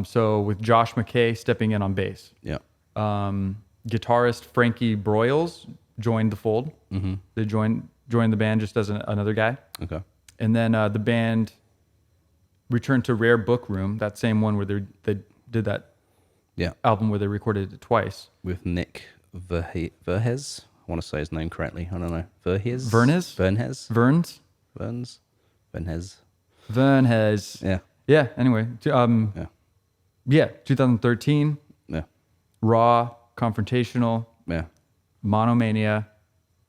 So with Josh McKay stepping in on bass. Yeah. Guitarist Frankie Broyles joined the fold. They joined the band just as another guy. Okay. And then the band returned to Rare Book Room, that same one where they did that album where they recorded it twice. With Nick Verhez. I want to say his name correctly. I don't know. Verhez? Vernes? Vernes? Vernes? Vernes? Vernes? Vernes. Yeah. Yeah. Anyway, Yeah. 2013, Yeah. raw, confrontational, Yeah. monomania.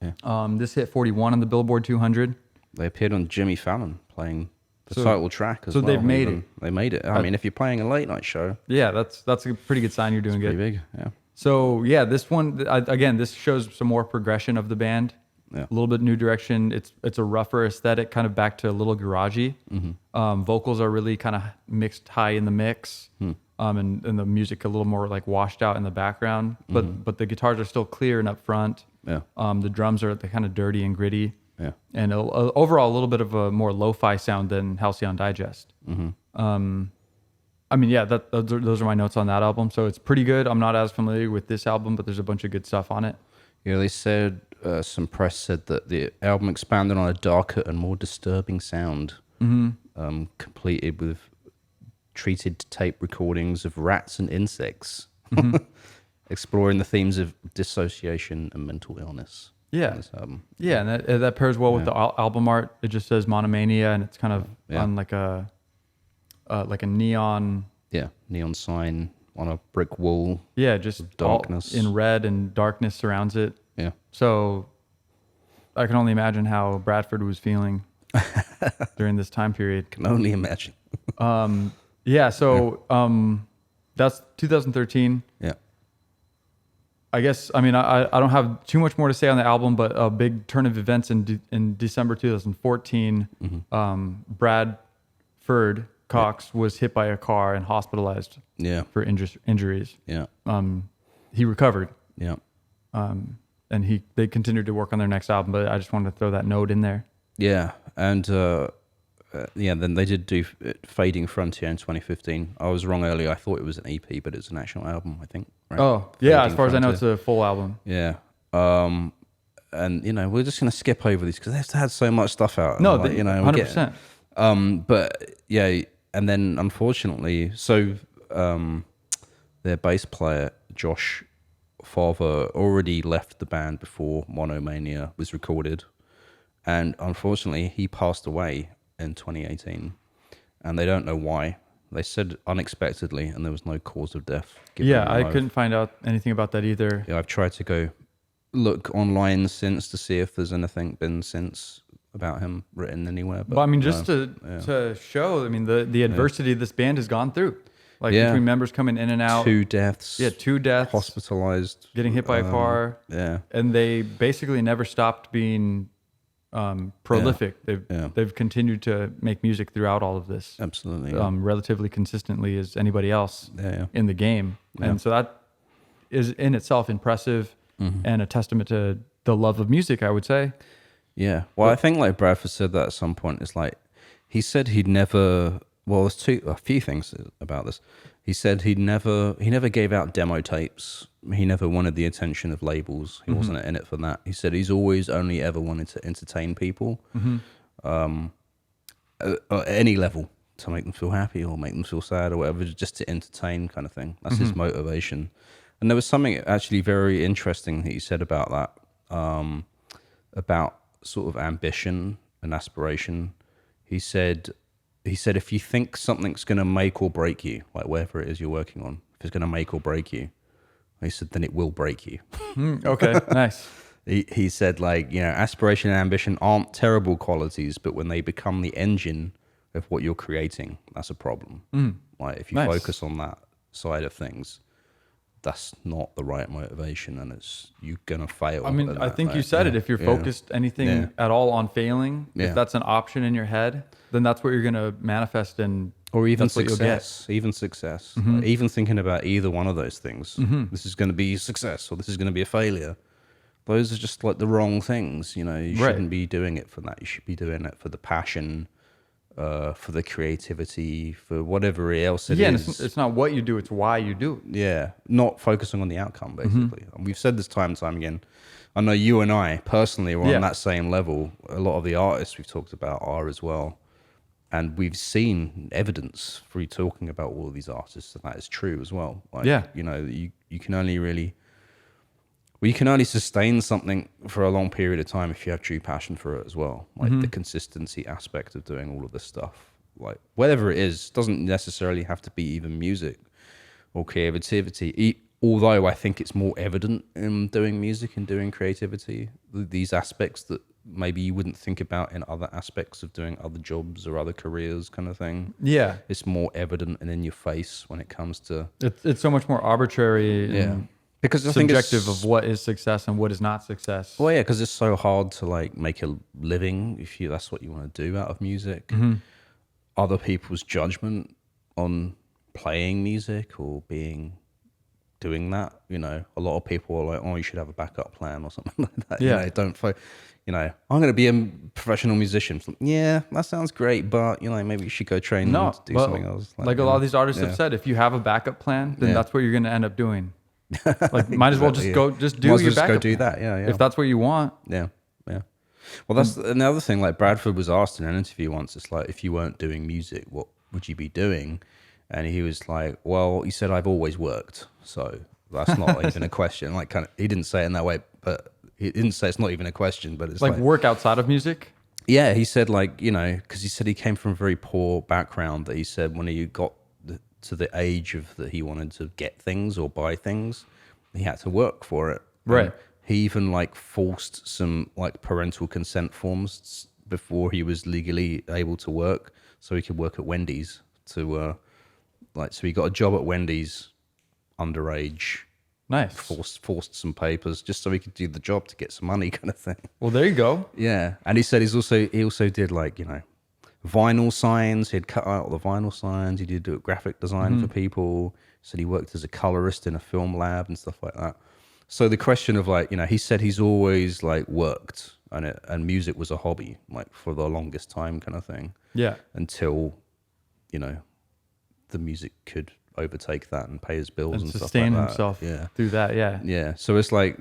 Yeah. This hit 41 on the Billboard 200. They appeared on Jimmy Fallon playing the So- title track as so well. they've made even. it. They made it. I mean, if you're playing a late night show, Yeah, that's a pretty good sign you're doing pretty good. big. Yeah. So yeah, this one again, this shows some more progression of the band. Yeah. A little bit new direction. It's a rougher aesthetic, kind of back to a little garagey. Vocals are really kind of mixed high in the mix, and the music a little more like washed out in the background. But the guitars are still clear and up front. Yeah. The drums are kind of dirty and gritty. Yeah. And overall a little bit of a more lo-fi sound than Halcyon Digest. I mean, yeah, those are my notes on that album. So it's pretty good. I'm not as familiar with this album, but there's a bunch of good stuff on it. Yeah, they said, some press said that the album expanded on a darker and more disturbing sound, completed with treated tape recordings of rats and insects, exploring the themes of dissociation and mental illness. Yeah. This album. Yeah, and that pairs well with the album art. It just says Monomania, and it's kind of on like a neon. Yeah, neon sign on a brick wall. Yeah, just darkness in red, and darkness surrounds it. Yeah. So I can only imagine how Bradford was feeling during this time period. Can only imagine. Yeah. So that's 2013. Yeah. I guess, I mean, I don't have too much more to say on the album, but a big turn of events in December 2014, Bradford Cox was hit by a car and hospitalized for injuries. Yeah. He recovered. Yeah. And they continued to work on their next album, but I just wanted to throw that note in there. Yeah. And then they did do Fading Frontier in 2015. I was wrong earlier. I thought it was an EP, but it's an actual album, I think. Right? Oh, yeah. Fading As far as I know, Frontier. it's a full album. Yeah. And, we're just going to skip over these because they've had so much stuff out. No, like, 100%. But, yeah, and then, unfortunately, so their bass player, Josh Farver, already left the band before Monomania was recorded. And, unfortunately, he passed away in 2018. And they don't know why. They said unexpectedly, and there was no cause of death. Yeah, I couldn't find out anything about that either. Yeah, I've tried to go look online since to see if there's anything been since about him written anywhere. But I mean, just to show, I mean, the adversity this band has gone through, like between members coming in and out. 2 deaths. Yeah, 2 deaths. Hospitalized. Getting hit by a car. Yeah. And they basically never stopped being prolific. They've continued to make music throughout all of this. Absolutely. Relatively consistently as anybody else in the game. Yeah. And so that is in itself impressive and a testament to the love of music, I would say. Yeah. Well, I think like Bradford said that at some point. It's like he said he'd never. Well, there's a few things about this. He said he never gave out demo tapes. He never wanted the attention of labels. He wasn't in it for that. He said he's always only ever wanted to entertain people, at any level, to make them feel happy or make them feel sad or whatever, just to entertain kind of thing. That's his motivation. And there was something actually very interesting that he said about that, about sort of ambition and aspiration. He said, if you think something's going to make or break you, like whatever it is you're working on, if it's going to make or break you, he said, then it will break you. Okay, nice. He said, like, aspiration and ambition aren't terrible qualities, but when they become the engine of what you're creating, that's a problem. Like, if you focus on that side of things, that's not the right motivation, and you're gonna fail. I mean, I think you said it. If you're focused anything at all on failing, if that's an option in your head, then that's what you're gonna manifest in. Or even success, Like, even thinking about either one of those things. This is going to be success or this is going to be a failure. Those are just like the wrong things. You shouldn't be doing it for that. You should be doing it for the passion, for the creativity, for whatever else it is. And it's not what you do, it's why you do it. Yeah, not focusing on the outcome, basically. And we've said this time and time again. I know you and I personally are on that same level. A lot of the artists we've talked about are as well. And we've seen evidence through talking about all of these artists that is true as well. Like, you can only really, you can only sustain something for a long period of time if you have true passion for it as well. Like the consistency aspect of doing all of this stuff. like whatever it is, doesn't necessarily have to be even music or creativity. Although I think it's more evident in doing music and doing creativity, these aspects that maybe you wouldn't think about in other aspects of doing other jobs or other careers, kind of thing. Yeah, It's more evident and in your face when it comes to it's so much more arbitrary and because I think subjective of what is success and what is not success. well, yeah, because it's so hard to like make a living if that's what you want to do out of music. Mm-hmm. Other people's judgment on playing music or doing that, a lot of people are like, oh, you should have a backup plan or something like that. Yeah. I'm going to be a professional musician. It's like, yeah, that sounds great, but maybe you should go train and do something else. Like a lot of these artists have said, if you have a backup plan, then that's what you're going to end up doing. Like, might as well just go, just do your backup. Go do that. Yeah. If that's what you want. Yeah. Well, that's another thing. Like Bradford was asked in an interview once, it's like, if you weren't doing music, what would you be doing? And he was like, well, he said, I've always worked. So that's not even a question. Like, he didn't say it in that way, but he didn't say it's not even a question, but it's like work outside of music. Yeah. He said because he said he came from a very poor background, that he said when he got to the age of that he wanted to get things or buy things, he had to work for it. Right. And he even forced some parental consent forms before he was legally able to work, so he could work at Wendy's so he got a job at Wendy's underage. Nice. Forced some papers just so he could do the job to get some money, kind of thing. Well, there you go. Yeah. And he said he also did vinyl signs. He'd cut out all the vinyl signs. He did do graphic design for people. Said he worked as a colorist in a film lab and stuff like that. So the question of he said he's always worked and music was a hobby for the longest time, kind of thing. Yeah. Until the music could overtake that and pay his bills and stuff like that. Sustain himself through that. Yeah. Yeah. So it's I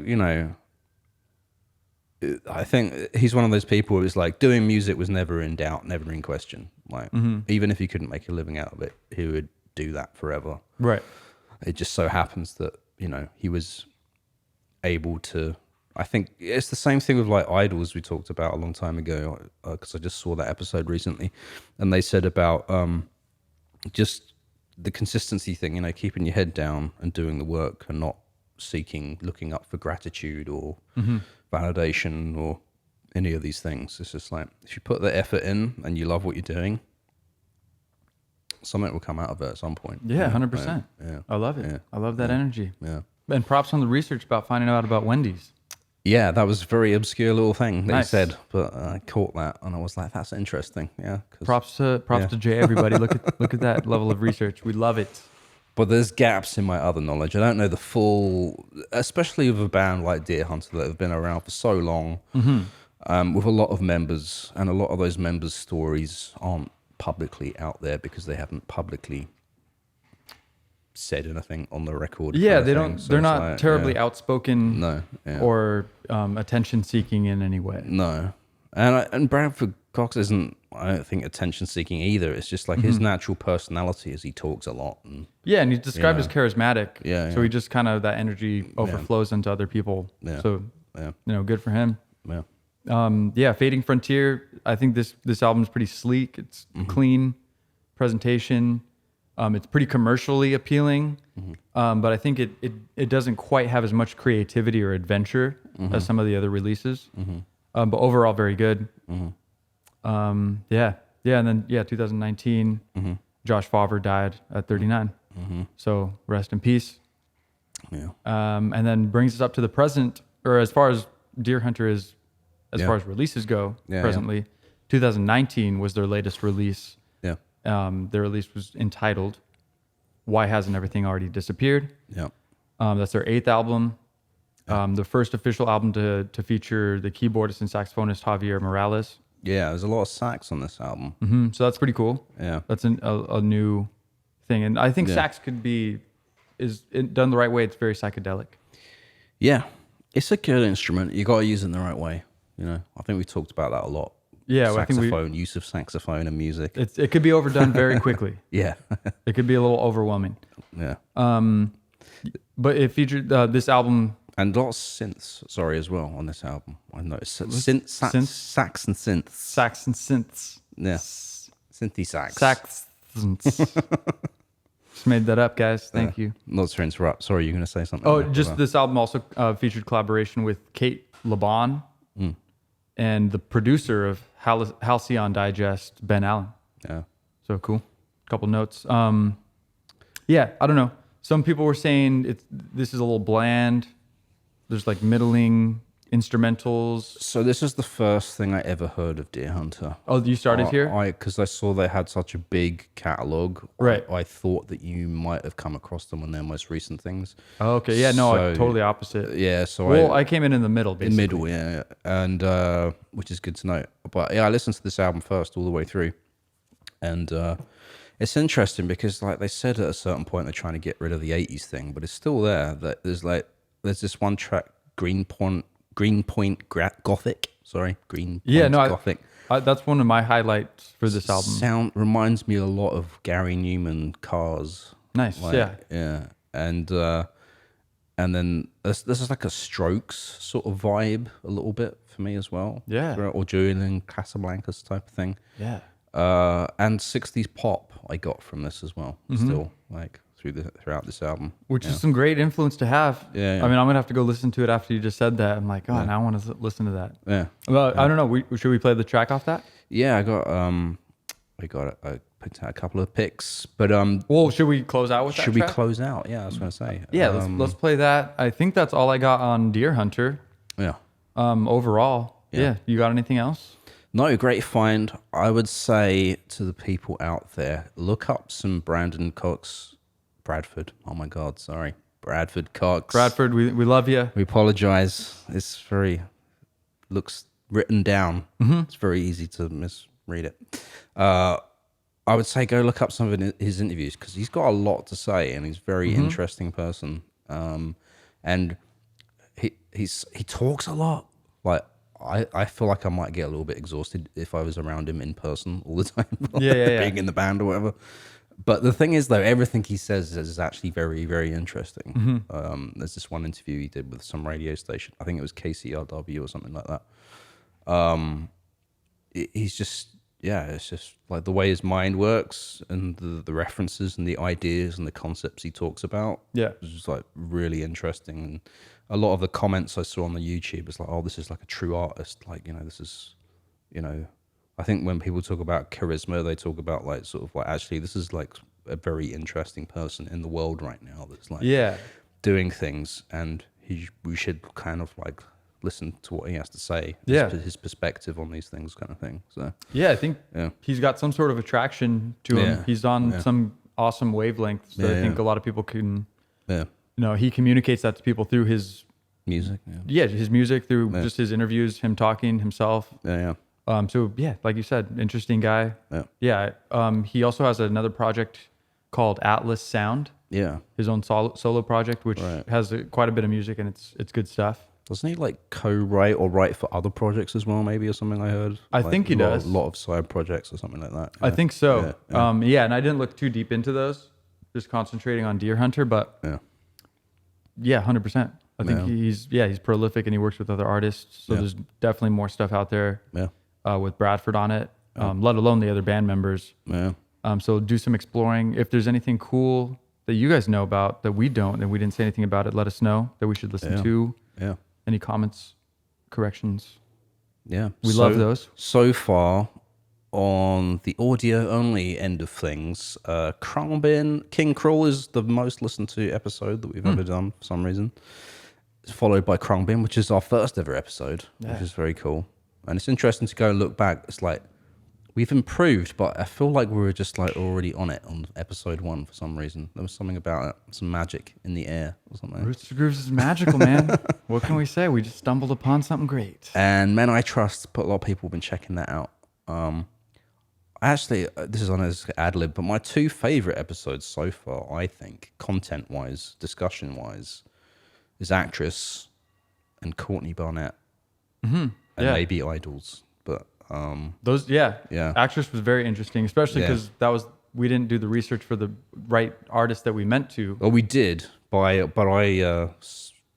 think he's one of those people who is doing music was never in doubt, never in question. Even if he couldn't make a living out of it, he would do that forever. Right. It just so happens that, he was able to, I think it's the same thing with idols we talked about a long time ago, because I just saw that episode recently, and they said about just the consistency thing, keeping your head down and doing the work and not looking up for gratitude or validation or any of these things. It's just if you put the effort in and you love what you're doing, something will come out of it at some point. Yeah, 100%. Yeah. I love it. Yeah. I love that energy. Yeah. And props on the research about finding out about Wendy's. Yeah, that was a very obscure little thing that Nice. he said, but I caught that and I was like, that's interesting. Yeah. Props to Jay, everybody. Look at that level of research. We love it. But there's gaps in my other knowledge. I don't know the full, especially with a band like Deerhunter that have been around for so long, with a lot of members, and a lot of those members' stories aren't publicly out there because they haven't publicly said anything on the record. Yeah, they don't. So they're not terribly outspoken. No, or attention seeking in any way. No, and Bradford Cox isn't, I don't think, attention seeking either. It's just his natural personality as he talks a lot. And he's described as charismatic. Yeah. So he just kind of, that energy overflows into other people. Yeah. So good for him. Yeah. Fading Frontier. I think this album is pretty sleek. It's clean presentation. It's pretty commercially appealing, but I think it doesn't quite have as much creativity or adventure as some of the other releases. But overall, very good. And then 2019, Josh Favre died at 39. So rest in peace. Yeah. And then brings us up to the present, or as far as Deerhunter is, far as releases go, presently, 2019 was their latest release. Yeah. Their release was entitled "Why Hasn't Everything Already Disappeared?" Yeah. That's their 8th album, the first official album to feature the keyboardist and saxophonist Javier Morales. Yeah, there's a lot of sax on this album. So that's pretty cool. Yeah. That's a new thing, and I think sax could be done the right way. It's very psychedelic. Yeah, it's a good instrument. You got to use it in the right way. I think we talked about that a lot. Yeah, saxophone, use of saxophone in music. It could be overdone very quickly. Yeah. It could be a little overwhelming. Yeah. But it featured this album. And lots of synths, as well, on this album. I noticed sax and synths. Sax and synths. Yeah. Synthy sax. Sax. Just made that up, guys. Thank you. Not to interrupt. Sorry, you're going to say something. Oh, just this album also featured collaboration with Kate LeBon and the producer of Halcyon Digest, Ben Allen. Yeah. So cool. Couple notes. Yeah, I don't know. Some people were saying this is a little bland. There's like middling instrumentals. So this is the first thing I ever heard of Deerhunter. Oh, you started here? Because I saw they had such a big catalog. Right. I thought that you might have come across them on their most recent things. Oh, okay. Yeah, no, totally opposite. Yeah, so I came in the middle, basically. middle, yeah, and which is good to know. But yeah, I listened to this album first all the way through, and it's interesting because like they said at a certain point they're trying to get rid of the '80s thing, but it's still there. That there's this one track, Greenpoint Gothic. Sorry, Greenpoint Gothic. That's one of my highlights for this album. Sound reminds me a lot of Gary Newman Cars. Nice, yeah, and then this is like a Strokes sort of vibe a little bit for me as well. Yeah, or Julian Casablancas type of thing. Yeah, and 60s pop I got from this as well. Still like throughout this album, which is some great influence to have. Yeah. I mean, I'm gonna have to go listen to it after you just said that. I'm like, now I want to listen to that. Yeah. Well, I don't know. Should we play the track off that? Yeah, I picked out a couple of picks, but well, should we close out with that? Should track? we close out? Yeah, I was gonna say. Yeah, let's play that. I think that's all I got on Deerhunter. Yeah. Overall. Yeah. You got anything else? No, great find. I would say to the people out there, look up some Bradford. Oh my God, sorry. Bradford Cox. Bradford, we love you. We apologize. It's looks written down. It's very easy to misread it. I would say go look up some of his interviews because he's got a lot to say and he's a very interesting person. And he talks a lot. Like I feel like I might get a little bit exhausted if I was around him in person all the time. Being in the band or whatever. But the thing is, though, everything he says is actually very, very interesting. There's this one interview he did with some radio station. I think it was KCRW or something like that. He's just, it's just like the way his mind works and the references and the ideas and the concepts he talks about. Yeah. It's just like really interesting. And a lot of the comments I saw on the YouTube is like, oh, this is like a true artist. Like, this is, I think when people talk about charisma, they talk about like sort of like actually this is like a very interesting person in the world right now that's like doing things, and we should kind of like listen to what he has to say, his perspective on these things, kind of thing. So I think he's got some sort of attraction to him. He's on some awesome wavelength. So I think a lot of people can, he communicates that to people through his music. His music, through just his interviews, him talking himself. So like you said, interesting guy. He also has another project called Atlas Sound. His own solo project, which has quite a bit of music and it's good stuff. Doesn't he like co-write or write for other projects as well? Maybe or something I heard. I think he does. A lot of side projects or something like that. I think so. And I didn't look too deep into those. Just concentrating on Deerhunter, but 100%. I think he's prolific and he works with other artists. So there's definitely more stuff out there. With Bradford on it, let alone the other band members. So do some exploring. If there's anything cool that you guys know about that we don't, and we didn't say anything about it, let us know that we should listen to. Any comments, corrections? We love those. So far, on the audio only end of things, King Crawl is the most listened to episode that we've ever done for some reason. It's followed by Krungbin, which is our first ever episode, which is very cool. And it's interesting to go and look back. It's like we've improved, but I feel like we were just like already on it on episode 1 for some reason. There was something about it, some magic in the air or something. Roots to Grooves is magical, man. What can we say? We just stumbled upon something great. And Men I Trust, but a lot of people have been checking that out. Actually, this is on as ad lib, but my 2 favorite episodes so far, I think, content wise, discussion wise, is Actress and Courtney Barnett. And maybe Idols, but those Actress was very interesting, especially because we didn't do the research for the right artist that we meant to. Well, we did, but I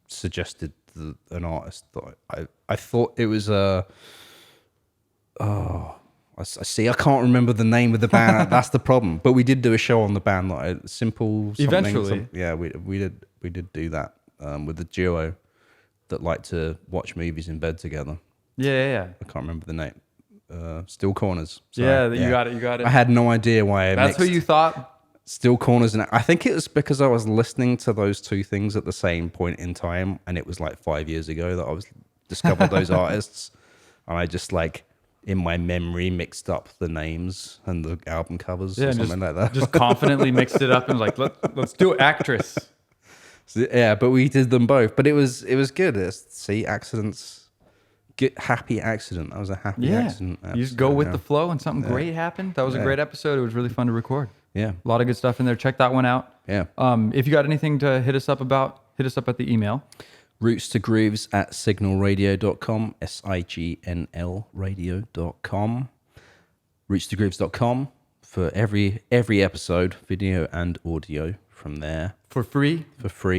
suggested an artist that I thought it was I see. I can't remember the name of the band. That's the problem. But we did do a show on the band, like Simple. Eventually, yeah, we did do that with the duo that liked to watch movies in bed together. Yeah. I can't remember the name. Still Corners. Sorry. Yeah, you got it. You got it. I had no idea why I That's mixed who you thought. Still Corners, and I think it was because I was listening to those two things at the same point in time, and it was like 5 years ago that I was discovered those artists, and I just like in my memory mixed up the names and the album covers or something like that. Just confidently mixed it up and was like, let's do Actress. So, yeah, but we did them both. But it was good. Accidents. Get happy accident. That was a happy accident. You just go with the flow and something great happened. That was a great episode. It was really fun to record. Yeah. A lot of good stuff in there. Check that one out. Yeah. If you got anything to hit us up about, hit us up at the email. Roots to Grooves at signalradio.com, SIGNL radio.com. Rootstogrooves.com for every episode, video and audio from there. For free.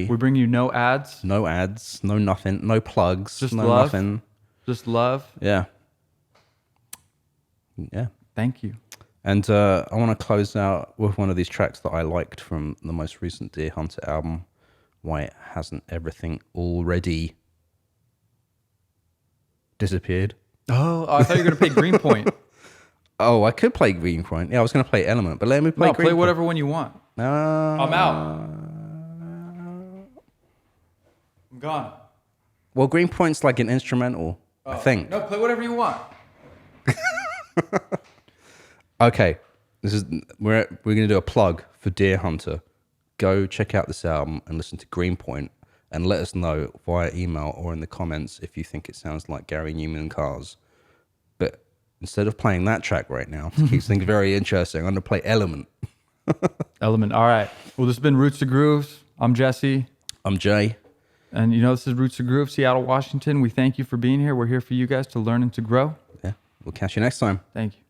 We bring you no ads. No ads, no nothing, no plugs, just no love. nothing. Just love. Yeah. Yeah. Thank you. And I want to close out with one of these tracks that I liked from the most recent Deerhunter album, Why Hasn't Everything Already Disappeared? Oh, I thought you were going to play Greenpoint. Oh, I could play Greenpoint. Yeah, I was going to play Element, but let me play Greenpoint. Play whatever one you want. I'm out. I'm gone. Well, Greenpoint's like an instrumental, I think. No, play whatever you want. Okay, we're going to do a plug for Deerhunter. Go check out this album and listen to Greenpoint, and let us know via email or in the comments if you think it sounds like Gary Newman Cars. But instead of playing that track right now, to keep things very interesting, I'm going to play Element. Element. All right. Well, this has been Roots to Grooves. I'm Jesse. I'm Jay. And this is Roots to Grooves, Seattle, Washington. We thank you for being here. We're here for you guys to learn and to grow. Yeah. We'll catch you next time. Thank you.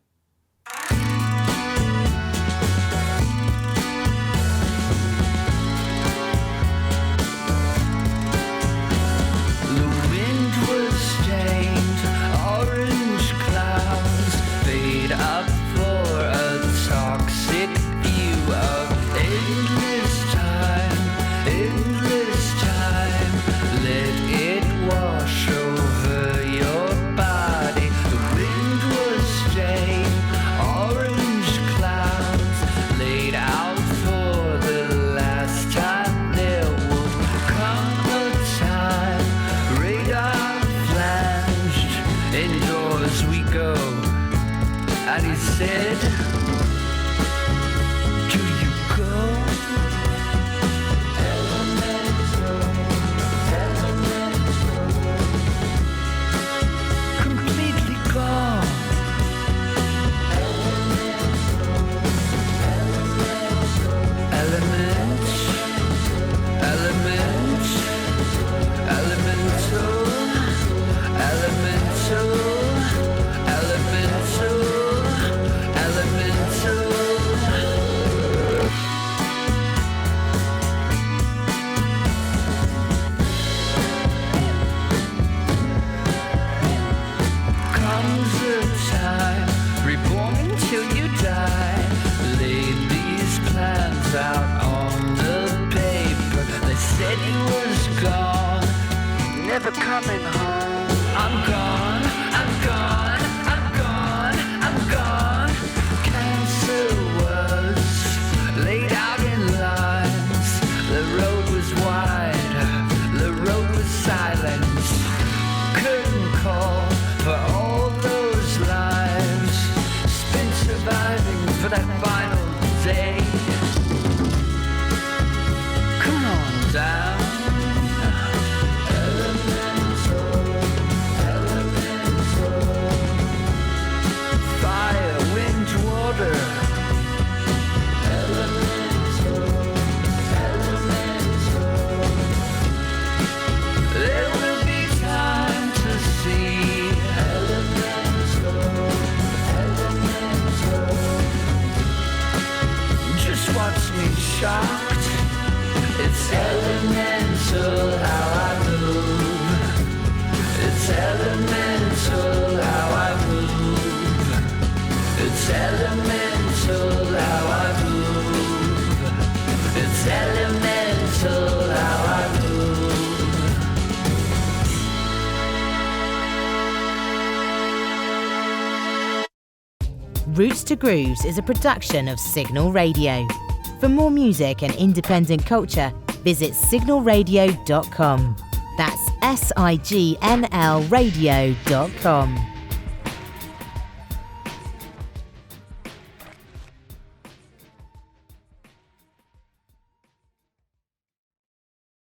Said, do you go? Elemental, completely gone. Elements, out on the paper. They said he was gone, never coming home. I'm gone, I'm gone, I'm gone, I'm gone. Cancer was laid out in lines. The road was wide, the road was silent. Couldn't call for all those lives spent surviving for that final day. Down. Elemental. Fire, wind, water. Elemental. There will be time to see. Elemental. Just watch me shocked. It's elemental how I move. It's elemental how I move. elemental how I move. Roots to Grooves is a production of Signl Radio. For more music and independent culture, visit signalradio.com. That's signl radio.com.